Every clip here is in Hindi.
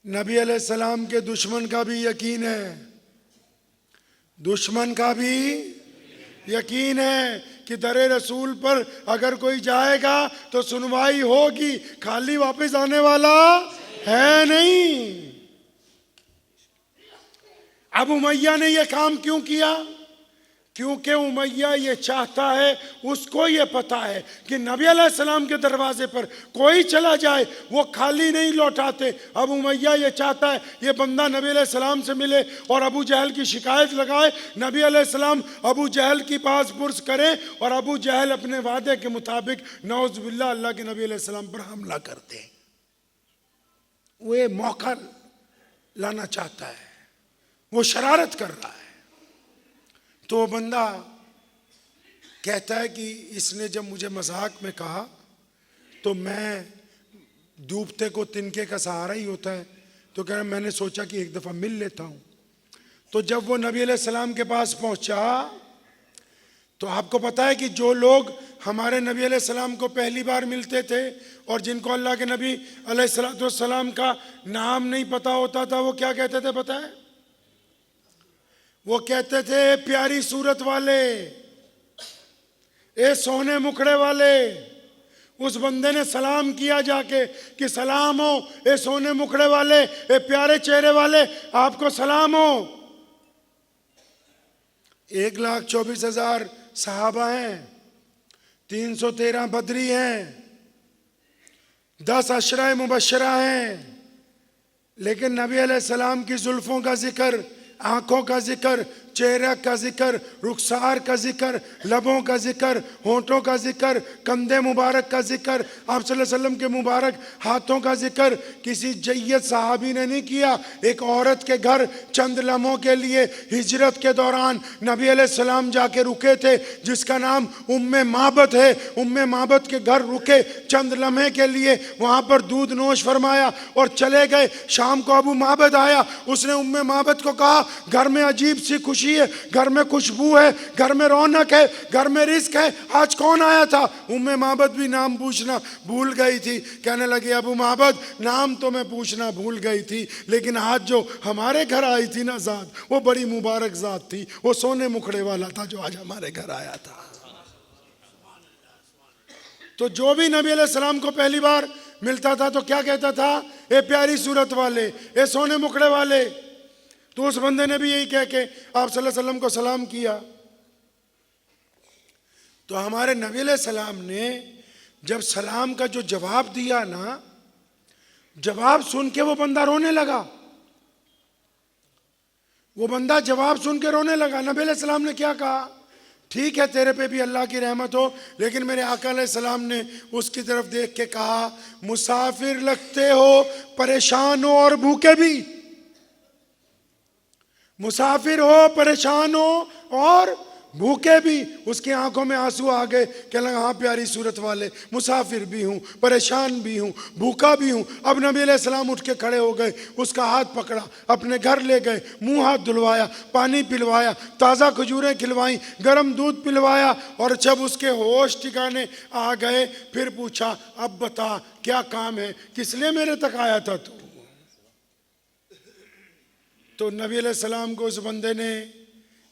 नबी अलैहिस्सलाम के दुश्मन का भी यकीन है, दुश्मन का भी यकीन है कि दरे रसूल पर अगर कोई जाएगा तो सुनवाई होगी, खाली वापस आने वाला है नहीं। अब उमैया ने यह काम क्यों किया? क्योंकि उमैया ये चाहता है, उसको ये पता है कि नबी अलैहिस्सलाम के दरवाजे पर कोई चला जाए वो खाली नहीं लौटाते। अब उमैया ये चाहता है ये बंदा नबी अलैहिस्सलाम से मिले और अबू जहल की शिकायत लगाए, नबी अलैहिस्सलाम अबू जहल की पास पुरस करें और अबू जहल अपने वादे के मुताबिक नौज़ुबिल्लाह अल्लाह के नबी अलैहिस्सलाम पर हमला करते। वो ये मौका लाना चाहता है, वो शरारत कर रहा है। तो वो बंदा कहता है कि इसने जब मुझे मजाक में कहा तो मैं, डूबते को तिनके का सहारा ही होता है, तो कह रहा मैंने सोचा कि एक दफ़ा मिल लेता हूँ। तो जब वो नबी अलैहिस्सलाम के पास पहुँचा तो आपको पता है कि जो लोग हमारे नबी अलैहिस्सलाम को पहली बार मिलते थे और जिनको अल्लाह के नबी अलैहिस्सलाम का नाम नहीं पता होता था, वो क्या कहते थे पता है? वो कहते थे प्यारी सूरत वाले, ए सोने मुखड़े वाले। उस बंदे ने सलाम किया जाके कि सलाम हो ए सोने मुखड़े वाले, ए प्यारे चेहरे वाले, आपको सलाम हो। 1,24,000 सहाबा हैं, 313 बदरी हैं, 10 अशरा मुबशरा हैं, लेकिन नबी अलैहिस्सलाम की जुल्फों का जिक्र, आंखों का जिक्र, चेहरा का जिक्र, रुखसार का जिक्र, लबों का जिक्र, होंठों का जिक्र, कंधे मुबारक का जिक्र, आप सल्लल्लाहु अलैहि वसल्लम के मुबारक हाथों का जिक्र किसी जय्यद सहाबी ने नहीं किया। एक औरत के घर चंद लम्हों के लिए हिजरत के दौरान नबी अलैहिस्सलाम जाके रुके थे, जिसका नाम उम्मे माबद है। उम्मे माबद के घर रुके चंद लम्हे के लिए, वहाँ पर दूध नोश फरमाया और चले गए। शाम को अबू माबद आया, उसने उम्मे माबद को कहा घर में अजीब सी खुशी है, घर में खुशबू है, घर में रौनक है, घर में रिस्क है, आज कौन आया था? उम्मे माबद भी नाम पूछना भूल गई थी। कहने लगी अबू माबद नाम तो मैं पूछना भूल गई थी, लेकिन आज जो हमारे घर आई थी ना जात, वो बड़ी मुबारक जात थी, वो सोने मुखड़े वाला था जो आज हमारे घर आया था। तो जो भी नबी अलैहिस्सलाम को पहली बार मिलता था तो क्या कहता था? ए प्यारी सूरत वाले, ए सोने मुखड़े वाले। तो उस बंदे ने भी यही कह के आप सल्लल्लाहु अलैहि वसल्लम को सलाम किया। तो हमारे नबी अलैहिस्सलाम ने जब सलाम का जो जवाब दिया ना, जवाब सुन के वो बंदा रोने लगा। वो बंदा जवाब सुन के रोने लगा। नबी अलैहिस्सलाम ने क्या कहा? ठीक है तेरे पे भी अल्लाह की रहमत हो, लेकिन मेरे आका अलैहिस्सलाम ने उसकी तरफ देख के कहा मुसाफिर लगते हो, परेशान हो और भूखे भी। मुसाफिर हो, परेशान हो और भूखे भी। उसकी आंखों में आंसू आ गए। कहने लगा हाँ प्यारी सूरत वाले, मुसाफिर भी हूँ, परेशान भी हूँ, भूखा भी हूँ। अब नबी अलैहिस्सलाम उठ के खड़े हो गए, उसका हाथ पकड़ा, अपने घर ले गए, मुंह हाथ धुलवाया, पानी पिलवाया, ताज़ा खजूरें खिलवाई, गर्म दूध पिलवाया। और जब उसके होश ठिकाने आ गए फिर पूछा अब बता क्या काम है, किस लिए मेरे तक आया था तू? तो नबी अलैहिस्सलाम को उस बंदे ने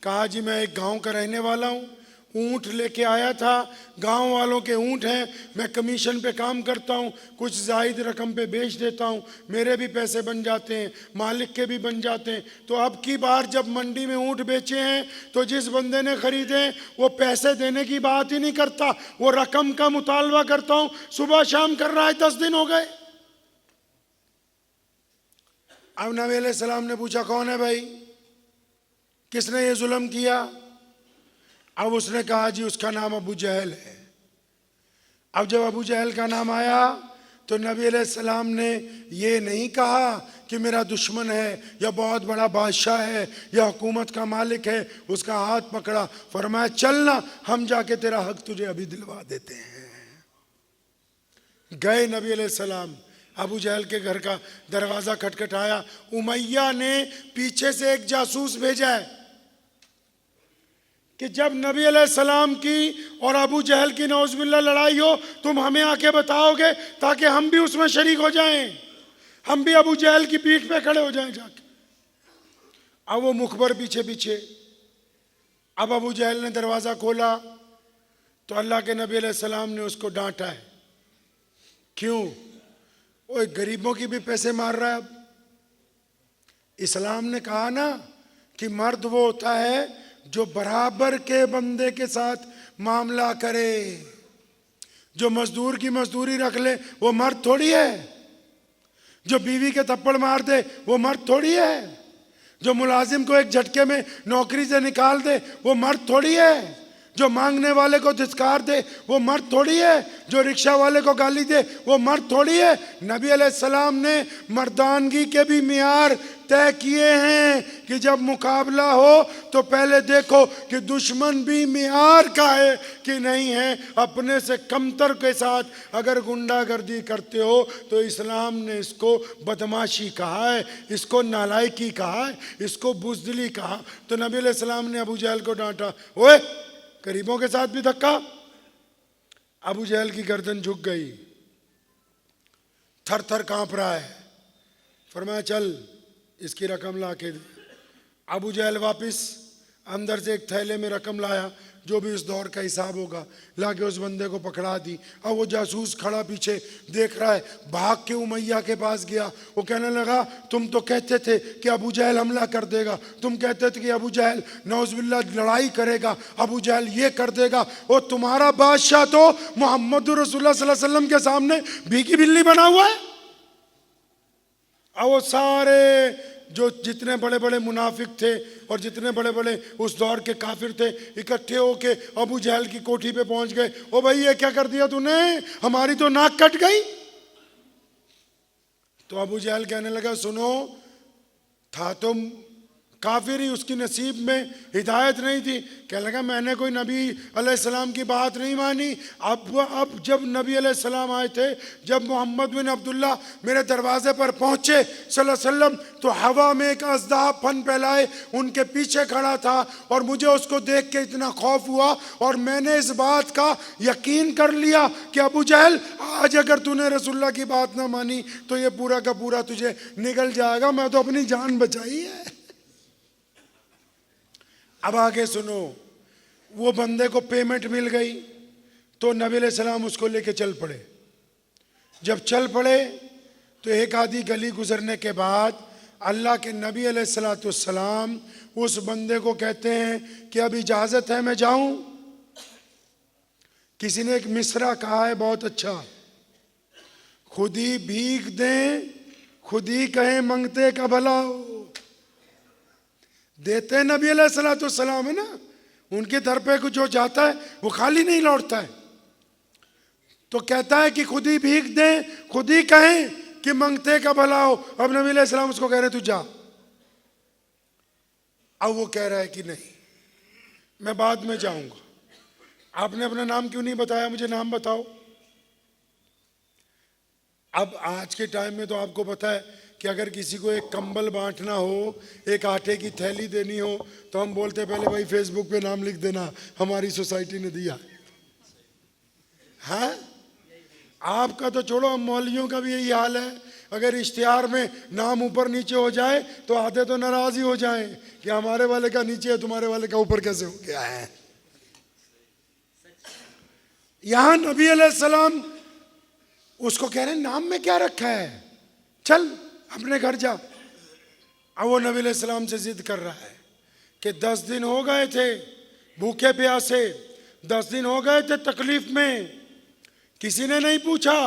कहा जी मैं एक गांव का रहने वाला हूँ, ऊँट लेके आया था, गांव वालों के ऊँट हैं, मैं कमीशन पे काम करता हूँ, कुछ जायद रकम पे बेच देता हूँ, मेरे भी पैसे बन जाते हैं, मालिक के भी बन जाते हैं। तो अब की बार जब मंडी में ऊँट बेचे हैं तो जिस बंदे ने खरीदे वो पैसे देने की बात ही नहीं करता, वो रकम का मुतालबा करता हूँ। सुबह शाम कर रहा है, 10 दिन हो गए। अब नबी अलैहिस्सलाम ने पूछा कौन है भाई, किसने ये जुल्म किया? अब उसने कहा जी उसका नाम अबू जहल है। अब जब अबू जहल का नाम आया तो नबी अलैहिस्सलाम ने ये नहीं कहा कि मेरा दुश्मन है या बहुत बड़ा बादशाह है या हुकूमत का मालिक है। उसका हाथ पकड़ा, फरमाया चलना हम जाके तेरा हक तुझे अभी दिलवा देते हैं। गए नबी अलैहिस्सलाम, अबू जहल के घर का दरवाज़ा खटखटाया। उमैया ने पीछे से एक जासूस भेजा है कि जब नबी अलैहिस्सलाम की और अबू जहल की नौज़ुबिल्लाह लड़ाई हो तुम हमें आके बताओगे ताकि हम भी उसमें शरीक हो जाएं। हम भी अबू जहल की पीठ पे खड़े हो जाएं जाके। अब वो मुखबर पीछे पीछे, अब अबू जहल ने दरवाज़ा खोला तो अल्लाह के नबी अलैहिस्सलाम ने उसको डांटा है। क्यों? वो गरीबों की भी पैसे मार रहा है। अब इस्लाम ने कहा ना कि मर्द वो होता है जो बराबर के बंदे के साथ मामला करे। जो मजदूर की मजदूरी रख ले वो मर्द थोड़ी है। जो बीवी के थप्पड़ मार दे वो मर्द थोड़ी है। जो मुलाजिम को एक झटके में नौकरी से निकाल दे वो मर्द थोड़ी है। जो मांगने वाले को धिक्कार दे वो मर्द थोड़ी है। जो रिक्शा वाले को गाली दे वो मर्द थोड़ी है। नबी अलैहिस्सलाम ने मर्दानगी के भी मियार तय किए हैं कि जब मुकाबला हो तो पहले देखो कि दुश्मन भी मियार का है कि नहीं है। अपने से कमतर के साथ अगर गुंडागर्दी करते हो तो इस्लाम ने इसको बदमाशी कहा है, इसको नालायकी कहा है, इसको बुज़दिली कहा। तो नबी अलैहिस्सलाम ने अबू जहल को डांटा, ओए गरीबों के साथ भी धक्का। अबू जहल की गर्दन झुक गई, थर थर कांप रहा है। फरमाया चल इसकी रकम ला के दे। अबू जहल वापस अंदर से एक थैले में रकम लाया, जो भी उस दौर का हिसाब होगा, लाके उस बंदे को पकड़ा दी। अब वो जासूस खड़ा पीछे देख रहा है, भाग के उमैया के पास गया। वो कहने लगा तुम तो कहते थे कि अबू जहल हमला कर देगा, तुम कहते थे कि अबू जहल नौज़ुबिल्लाह लड़ाई करेगा, अबू जहल ये कर देगा। और तुम्हारा बादशाह तो मोहम्मद रसूलुल्लाह सल्लल्लाहु अलैहि वसल्लम के सामने भीगी बिल्ली बना हुआ है। अब वो सारे जो जितने बड़े बड़े मुनाफिक थे और जितने बड़े बड़े उस दौर के काफिर थे इकट्ठे होके अबू जहल की कोठी पे पहुंच गए। ओ भाई ये क्या कर दिया तूने, हमारी तो नाक कट गई। तो अबू जहल कहने लगा सुनो, था तो काफिर ही, उसकी नसीब में हिदायत नहीं थी। कहने लगा मैंने कोई नबी अलैहिस्सलाम की बात नहीं मानी। अब जब नबी अलैहिस्सलाम आए थे, जब मोहम्मद बिन अब्दुल्ला मेरे दरवाजे पर पहुंचे सल्लल्लाहु अलैहि वसल्लम, तो हवा में एक अज़दा फन फैलाए उनके पीछे खड़ा था और मुझे उसको देख के इतना खौफ हुआ और मैंने इस बात का यकीन कर लिया कि अबू जहल आज अगर तूने रसूलुल्लाह की बात ना मानी तो ये पूरा का पूरा तुझे निगल जाएगा। मैं तो अपनी जान बचाई है। अब आगे सुनो, वो बंदे को पेमेंट मिल गई तो नबी अलैहिस्सलाम उसको लेके चल पड़े। जब चल पड़े तो एक आधी गली गुजरने के बाद अल्लाह के नबी अलैहिस्सलाम उस बंदे को कहते हैं कि अब इजाज़त है मैं जाऊं। किसी ने एक मिसरा कहा है बहुत अच्छा, खुद ही भीख दें खुद ही कहें मंगते का भला हो। देते नबी अलैहिस्सलाम है ना, उनके दर पे कुछ जो जाता है वो खाली नहीं लौटता है। तो कहता है कि खुद ही भीख दें खुद ही कहें कि मंगते का भला हो। अब नबी अलैहिस्सलाम उसको कह रहे तू जा। अब वो कह रहा है कि नहीं मैं बाद में जाऊंगा। आपने अपना नाम क्यों नहीं बताया, मुझे नाम बताओ। अब आज के टाइम में तो आपको पता है कि अगर किसी को एक कंबल बांटना हो, एक आटे की थैली देनी हो, तो हम बोलते पहले भाई फेसबुक पे नाम लिख देना, हमारी सोसाइटी ने दिया। हाँ, आपका तो छोड़ो, हम मौलवियों का भी यही हाल है। अगर इश्तिहार में नाम ऊपर नीचे हो जाए तो आधे तो नाराज ही हो जाए कि हमारे वाले का नीचे है तुम्हारे वाले का ऊपर कैसे हो गया है। यहां नबी अलैहिस्सलाम उसको कह रहे हैं नाम में क्या रखा है, चल अपने घर जा। अब वो नबी अलैहिस्सलाम से जिद कर रहा है कि 10 दिन हो गए थे भूखे प्यासे, 10 दिन हो गए थे तकलीफ में, किसी ने नहीं पूछा,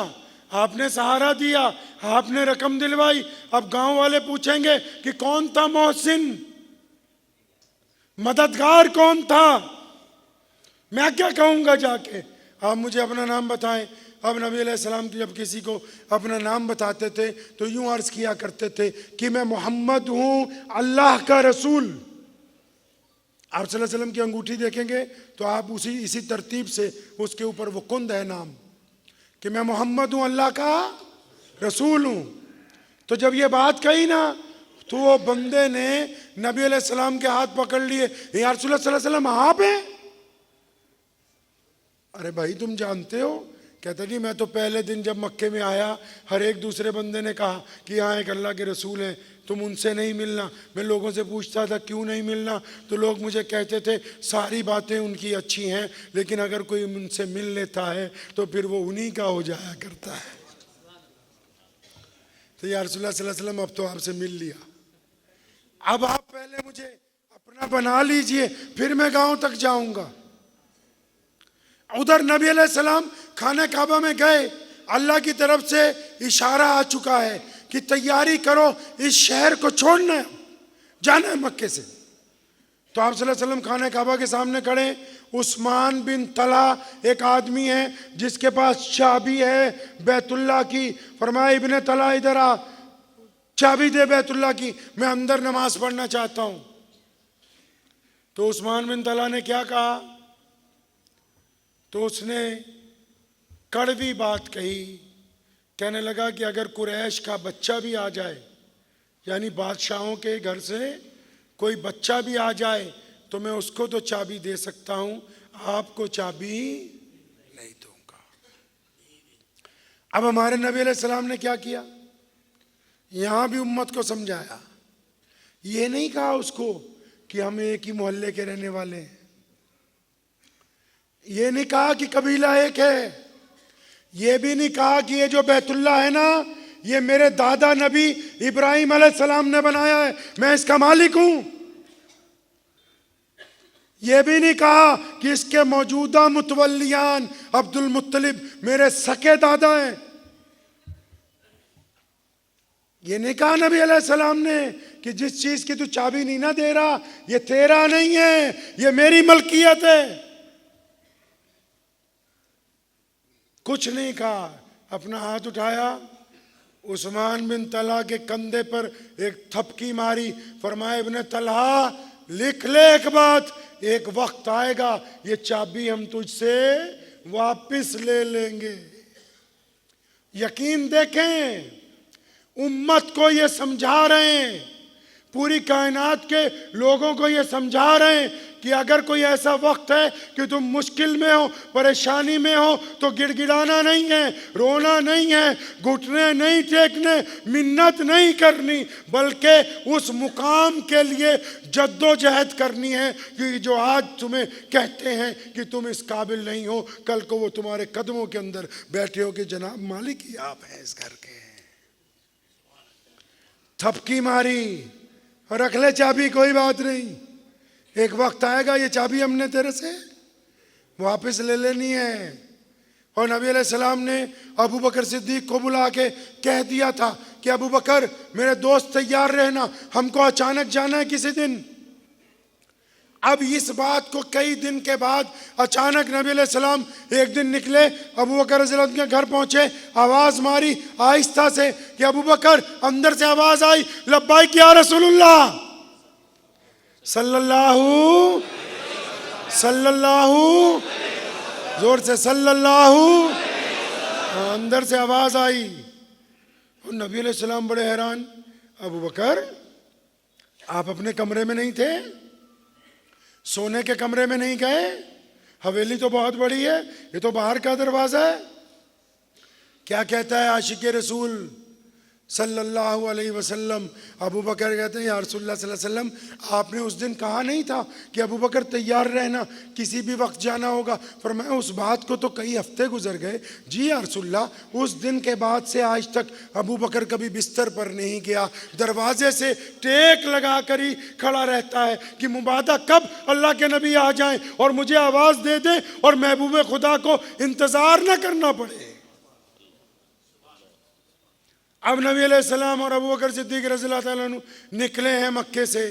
आपने सहारा दिया, आपने रकम दिलवाई। अब गांव वाले पूछेंगे कि कौन था मोहसिन, मददगार कौन था, मैं क्या कहूंगा जाके। आप मुझे अपना नाम बताएं। अब नबी अलैहिस्सलाम की जब किसी को अपना नाम बताते थे तो यूं अर्ज किया करते थे कि मैं मोहम्मद हूं अल्लाह का रसूल। आप सल्लल्लाहु अलैहि वसल्लम की अंगूठी देखेंगे तो आप इसी तरतीब से उसके ऊपर वो कुंद है नाम कि मैं मोहम्मद हूं अल्लाह का रसूल हूं। तो जब ये बात कही ना तो वो बंदे ने नबी अलैहिस्सलाम के हाथ पकड़ लिए, या रसूलुल्लाह सल्लल्लाहु अलैहि वसल्लम आप हैं। अरे भाई तुम जानते हो कहता नहीं, मैं तो पहले दिन जब मक्के में आया हर एक दूसरे बंदे ने कहा कि यहाँ एक अल्लाह के रसूल हैं, तुम उनसे नहीं मिलना। मैं लोगों से पूछता था क्यों नहीं मिलना, तो लोग मुझे कहते थे सारी बातें उनकी अच्छी हैं, लेकिन अगर कोई उनसे मिल लेता है तो फिर वो उन्हीं का हो जाया करता है। तो या रसूलुल्लाह सल्लल्लाहु अलैहि वसल्लम अब तो आपसे मिल लिया, अब आप पहले मुझे अपना बना लीजिए, फिर मैं गांव तक जाऊंगा। उधर नबी अलैहिस्सलाम खाने काबा में गए, अल्लाह की तरफ से इशारा आ चुका है कि तैयारी करो, इस शहर को छोड़ना है, जाना है मक्के से। तो आप सल्लल्लाहु अलैहि वसल्लम खाने काबा के सामने खड़े। उस्मान बिन तला एक आदमी है जिसके पास चाबी है बैतुल्ला की। फरमाया इब्ने तला इधर आ, चाबी दे बैतुल्ला की, मैं अंदर नमाज पढ़ना चाहता हूं। तो उस्मान बिन तला ने क्या कहा, तो उसने कड़वी बात कही, कहने लगा कि अगर कुरैश का बच्चा भी आ जाए, यानी बादशाहों के घर से कोई बच्चा भी आ जाए, तो मैं उसको तो चाबी दे सकता हूं, आपको चाबी नहीं दूंगा। अब हमारे नबी अलैहिस्सलाम ने क्या किया, यहां भी उम्मत को समझाया। ये नहीं कहा उसको कि हम एक ही मोहल्ले के रहने वाले हैं, ये नहीं कहा कि कबीला एक है, ये भी नहीं कहा कि ये जो बैतुल्ला है ना, ये मेरे दादा नबी इब्राहिम अलैहिस्सलाम ने बनाया है, मैं इसका मालिक हूं। ये भी नहीं कहा कि इसके मौजूदा मुतवल्लियान अब्दुल मुत्तलिब मेरे सके दादा हैं। ये नहीं कहा नबी अलैहिस्सलाम ने कि जिस चीज की तू चाबी नहीं ना दे रहा, ये तेरा नहीं है, ये मेरी मलकियत है। कुछ नहीं कहा, अपना हाथ उठाया, उस्मान बिन तला के कंधे पर एक थपकी मारी। फरमाया इब्ने तलहा, लिख ले एक बात, एक वक्त आएगा ये चाबी हम तुझसे वापस ले लेंगे। यकीन देखें, उम्मत को ये समझा रहे हैं, पूरी कायनात के लोगों को ये समझा रहे हैं कि अगर कोई ऐसा वक्त है कि तुम मुश्किल में हो, परेशानी में हो, तो गिड़गिड़ाना नहीं है, रोना नहीं है, घुटने नहीं टेकने, मिन्नत नहीं करनी, बल्कि उस मुकाम के लिए जद्दोजहद करनी है कि जो आज तुम्हें कहते हैं कि तुम इस काबिल नहीं हो, कल को वो तुम्हारे कदमों के अंदर बैठे हो कि जनाब मालिक ही आप हैं इस घर के। थपकी मारी और रख ले चाबी, कोई बात नहीं, एक वक्त आएगा ये चाबी हमने तेरे से वापस ले लेनी है। और नबी अलैहिस्सलाम ने अबू बकर सिद्दीक को बुला के कह दिया था कि अबू बकर मेरे दोस्त तैयार रहना, हमको अचानक जाना है किसी दिन। अब इस बात को कई दिन के बाद अचानक नबी अलैहिस्सलाम एक दिन निकले, अबू बकर रज़ियल्लाहु अन्हु के घर पहुंचे, आवाज मारी आहिस्ता से कि अबू बकर। अंदर से आवाज आई, लब्बाइक या रसूलुल्लाह सल्लल्लाहु जोर से सल्लल्लाहु। अंदर से आवाज आई और नबी अलैहिस्सलाम बड़े हैरान, अबू बकर आप अपने कमरे में नहीं थे, सोने के कमरे में नहीं गए, हवेली तो बहुत बड़ी है, ये तो बाहर का दरवाजा है। क्या कहता है आशिक रसूल सल्लल्लाहु अलैहि वसल्लम, अबू बकर कहते हैं या रसूलुल्लाह सल्लल्लाहु अलैहि वसल्लम आपने उस दिन कहा नहीं था कि अबू बकर तैयार रहना, किसी भी वक्त जाना होगा। फरमाया उस बात को तो कई हफ्ते गुजर गए। जी या रसूलुल्लाह, उस दिन के बाद से आज तक अबू बकर कभी बिस्तर पर नहीं गया, दरवाजे से टेक लगा कर ही खड़ा रहता है कि मुबादा कब अल्लाह के नबी आ जाएं और मुझे आवाज़ दे दें और महबूब खुदा को इंतज़ार न करना पड़े। अब नबी अलैहिस्सलाम और अबू बकर सिद्दीक रज़ियल्लाहु ताला अन्हु निकले हैं मक्के से।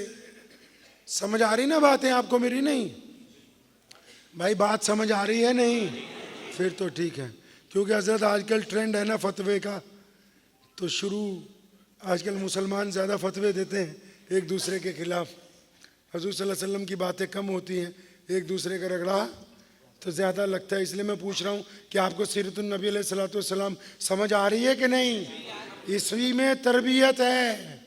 समझ आ रही ना बातें आपको मेरी? नहीं भाई, बात समझ आ रही है? नहीं, फिर तो ठीक है, क्योंकि हज़रत आजकल ट्रेंड है ना फतवे का, तो आजकल मुसलमान ज़्यादा फतवे देते हैं एक दूसरे के खिलाफ। हुज़ूर सल्लल्लाहु अलैहि वसल्लम की बातें कम होती हैं, एक दूसरे का रगड़ा तो ज़्यादा लगता है। इसलिए मैं पूछ रहा हूँ कि आपको सीरतुन नबी अलैहिस्सलातु वस्सलाम समझ आ रही है कि नहीं? इसी में तरबियत है।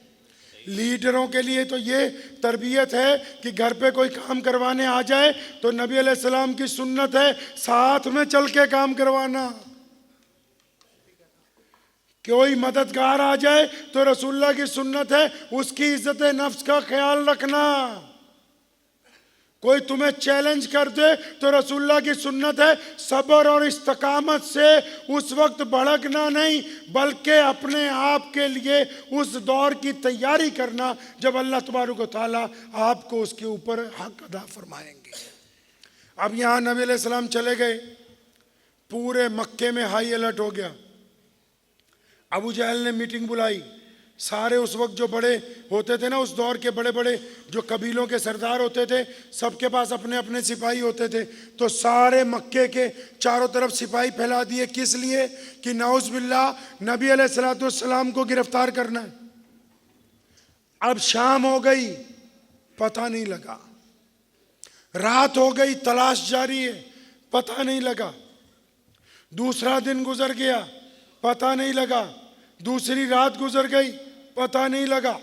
लीडरों के लिए तो ये तरबियत है कि घर पे कोई काम करवाने आ जाए तो नबी अलैहिस्सलाम की सुन्नत है साथ में चल के काम करवाना। कोई मददगार आ जाए तो रसूलुल्लाह की सुन्नत है उसकी इज्जत नफ्स का ख्याल रखना। कोई तुम्हें चैलेंज कर दे तो रसूलुल्लाह की सुन्नत है सब्र और इस्तकामत से उस वक्त भड़कना नहीं, बल्कि अपने आप के लिए उस दौर की तैयारी करना जब अल्लाह तबारक व तआला आपको उसके ऊपर हक अदा फरमाएंगे। अब यहाँ नबी अलैहिस्सलाम चले गए, पूरे मक्के में हाई अलर्ट हो गया। अबू जहल ने मीटिंग बुलाई, सारे उस वक्त जो बड़े होते थे ना, उस दौर के बड़े बड़े जो कबीलों के सरदार होते थे, सबके पास अपने अपने सिपाही होते थे। तो सारे मक्के के चारों तरफ सिपाही फैला दिए, किस लिए कि नाउज़ बिल्लाह नबी अलैहिस्सलाम को गिरफ्तार करना है। अब शाम हो गई, पता नहीं लगा, रात हो गई, तलाश जारी है, पता नहीं लगा। दूसरा दिन गुजर गया, पता नहीं लगा। दूसरी रात गुजर गई, पता नहीं लगा।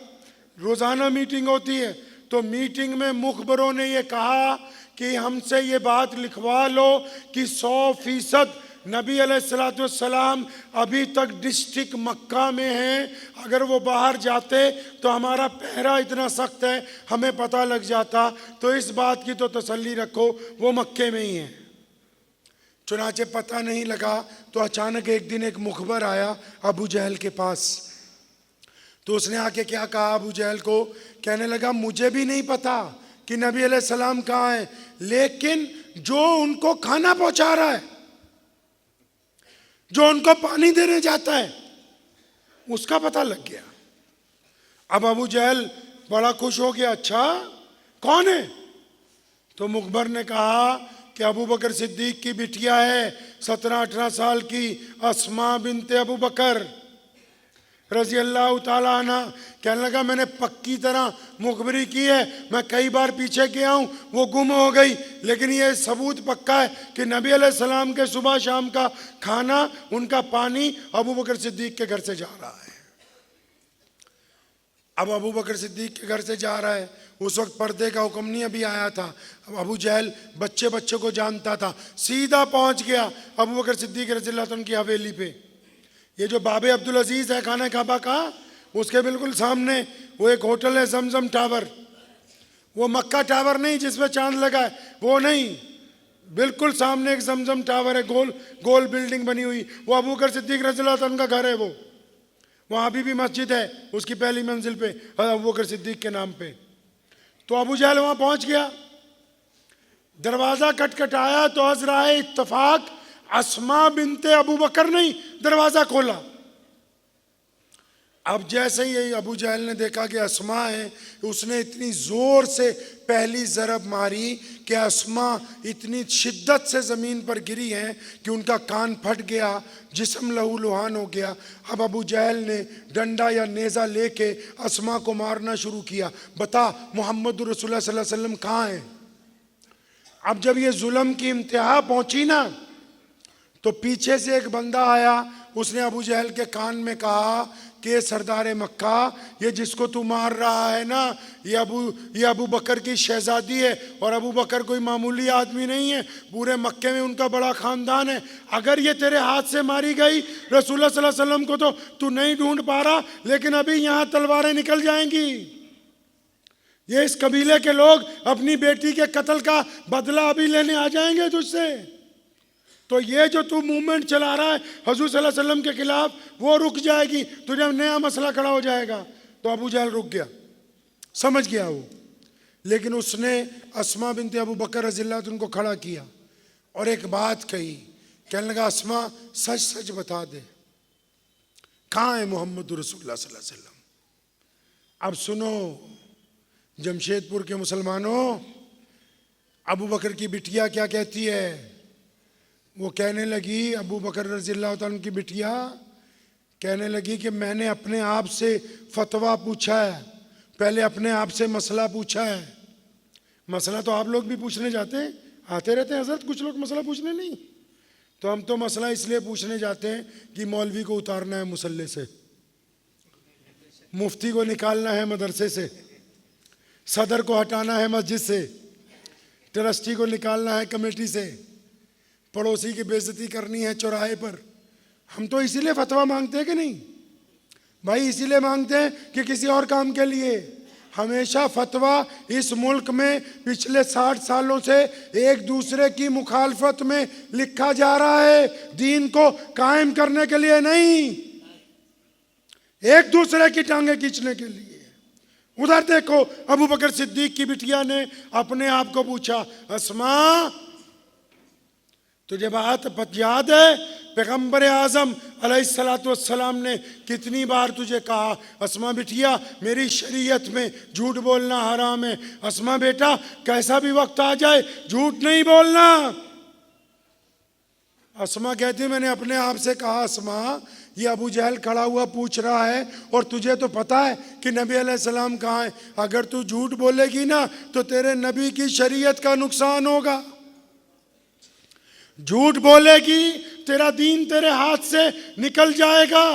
रोजाना मीटिंग होती है, तो मीटिंग में मुखबरों ने ये कहा कि हमसे ये बात लिखवा लो कि 100% नबी अलैहिस्सलाम अभी तक डिस्ट्रिक्ट मक्का में हैं। अगर वो बाहर जाते तो हमारा पहरा इतना सख्त है, हमें पता लग जाता। तो इस बात की तो तसल्ली रखो, वो मक्के में ही हैं। चुनाचे पता नहीं लगा तो अचानक एक दिन एक मुखबर आया अबू जहल के पास। तो उसने आके क्या कहा अबू जहल को, कहने लगा मुझे भी नहीं पता कि नबी अलैहिस्सलाम कहाँ हैं, लेकिन जो उनको खाना पहुंचा रहा है, जो उनको पानी देने जाता है, उसका पता लग गया। अब अबू जहल बड़ा खुश हो गया, अच्छा कौन है? तो मुखबर ने कहा कि अबू बकर सिद्दीक की बिटिया है 17-18 साल की, अस्मा बिनते अबू बकर रजी अल्लाह ताला अन्हा। कहने लगा मैंने पक्की तरह मुखबरी की है, मैं कई बार पीछे गया हूँ, वो गुम हो गई, लेकिन ये सबूत पक्का है कि नबी अलैहिस्सलाम के सुबह शाम का खाना, उनका पानी अबू बकर सिद्दीक के घर से जा रहा है। अब अबू बकर सिद्दीक के घर से जा रहा है, उस वक्त पर्दे का हुक्म नहीं अभी आया था। अब अबू जहल बच्चे बच्चे को जानता था, सीधा पहुंच गया अबू बकर सिद्दीक रज़ियल्लाहु अन्हु की हवेली पे। ये जो बाबे अब्दुल अजीज है खाना काबा का, उसके बिल्कुल सामने वो एक होटल है जमजम टावर। वो मक्का टावर नहीं जिसमें चांद लगा है, वो नहीं, बिल्कुल सामने एक जमजम टावर है, गोल गोल बिल्डिंग बनी हुई, वो अबू बकर सिद्दीक रज़ियल्लाहु अन्हु का घर है। वो वहाँ अभी भी मस्जिद है, उसकी पहली मंजिल पे अबू बकर सिद्दीक के नाम पे। तो अबू जहल वहाँ पहुँच गया, दरवाज़ा खटखटाया तो अज़राए इत्तफाक अस्मा बिनते अबू बकर नहीं, दरवाज़ा खोला। अब जैसे ही अबू जहल ने देखा कि अस्मा है, उसने इतनी ज़ोर से पहली ज़रब मारी कि अस्मा इतनी शिद्दत से ज़मीन पर गिरी हैं कि उनका कान फट गया, जिस्म लहू लुहान हो गया। अब अबू जहल ने डंडा या नेज़ा लेके अस्मा को मारना शुरू किया, बता मोहम्मद रसूलुल्लाह सल्लल्लाहु अलैहि वसल्लम कहाँ हैं? अब जब ये जुल्म की इंतहा पहुँची ना, तो पीछे से एक बंदा आया, उसने अबू जहल के कान में कहा कि सरदार मक्का, ये जिसको तू मार रहा है ना, ये अबू बकर की शहजादी है, और अबू बकर कोई मामूली आदमी नहीं है, पूरे मक्के में उनका बड़ा ख़ानदान है। अगर ये तेरे हाथ से मारी गई, रसूलुल्लाह सल्लल्लाहु अलैहि वसल्लम को तो तू नहीं ढूंढ पा रहा, लेकिन अभी यहाँ तलवारें निकल जाएंगी। ये इस कबीले के लोग अपनी बेटी के कत्ल का बदला अभी लेने आ जाएंगे तुझसे। तो ये जो तू मूवमेंट चला रहा है हुजूर सल्लल्लाहु अलैहि वसल्लम के खिलाफ, वो रुक जाएगी, तुझे नया मसला खड़ा हो जाएगा। तो अबू जहल रुक गया, समझ गया वो। लेकिन उसने अस्मा बिनते अबू बकर रज़ियल्लाहु अन्हु को खड़ा किया और एक बात कही, कहने लगा अस्मा सच सच बता दे, कहाँ है मोहम्मद रसूलुल्लाह सल्लल्लाहु अलैहि वसल्लम? अब सुनो जमशेदपुर के मुसलमानों, अबू बकर की बिटिया क्या कहती है? वो कहने लगी, अबू बकर रज़ियल्लाहु अन्हु की बिटिया कहने लगी कि मैंने अपने आप से फतवा पूछा है, पहले अपने आप से मसला पूछा है। मसला तो आप लोग भी पूछने जाते हैं, आते रहते हैं हज़रत कुछ लोग मसला पूछने, नहीं तो हम तो मसला इसलिए पूछने जाते हैं कि मौलवी को उतारना है मुसल्ले से, मुफ्ती को निकालना है मदरसे से, सदर को हटाना है मस्जिद से, ट्रस्टी को निकालना है कमेटी से, पड़ोसी की बेइज्जती करनी है चौराहे पर। हम तो इसीलिए फतवा मांगते हैं कि नहीं? भाई इसीलिए मांगते हैं कि किसी और काम के लिए। हमेशा फतवा इस मुल्क में पिछले 60 सालों से एक दूसरे की मुखालफत में लिखा जा रहा है, दीन को कायम करने के लिए नहीं, एक दूसरे की टांगे खींचने के लिए। उधर देखो, अबू बकर सिद्दीक की बिटिया ने अपने आप को पूछा, अस्मा तुझे बात याद है पैगंबर आजम अलैहिस्सलाम ने कितनी बार तुझे कहा, अस्मा बिटिया मेरी शरीयत में झूठ बोलना हराम है, अस्मा बेटा कैसा भी वक्त आ जाए झूठ नहीं बोलना। अस्मा कहती मैंने अपने आप से कहा, अस्मा ये अबू जहल खड़ा हुआ पूछ रहा है और तुझे तो पता है कि नबी अलैहिस्सलाम कहाँ है, अगर तू झूठ बोलेगी ना तो तेरे नबी की शरीयत का नुकसान होगा। झूठ बोलेगी तेरा दीन तेरे हाथ से निकल जाएगा।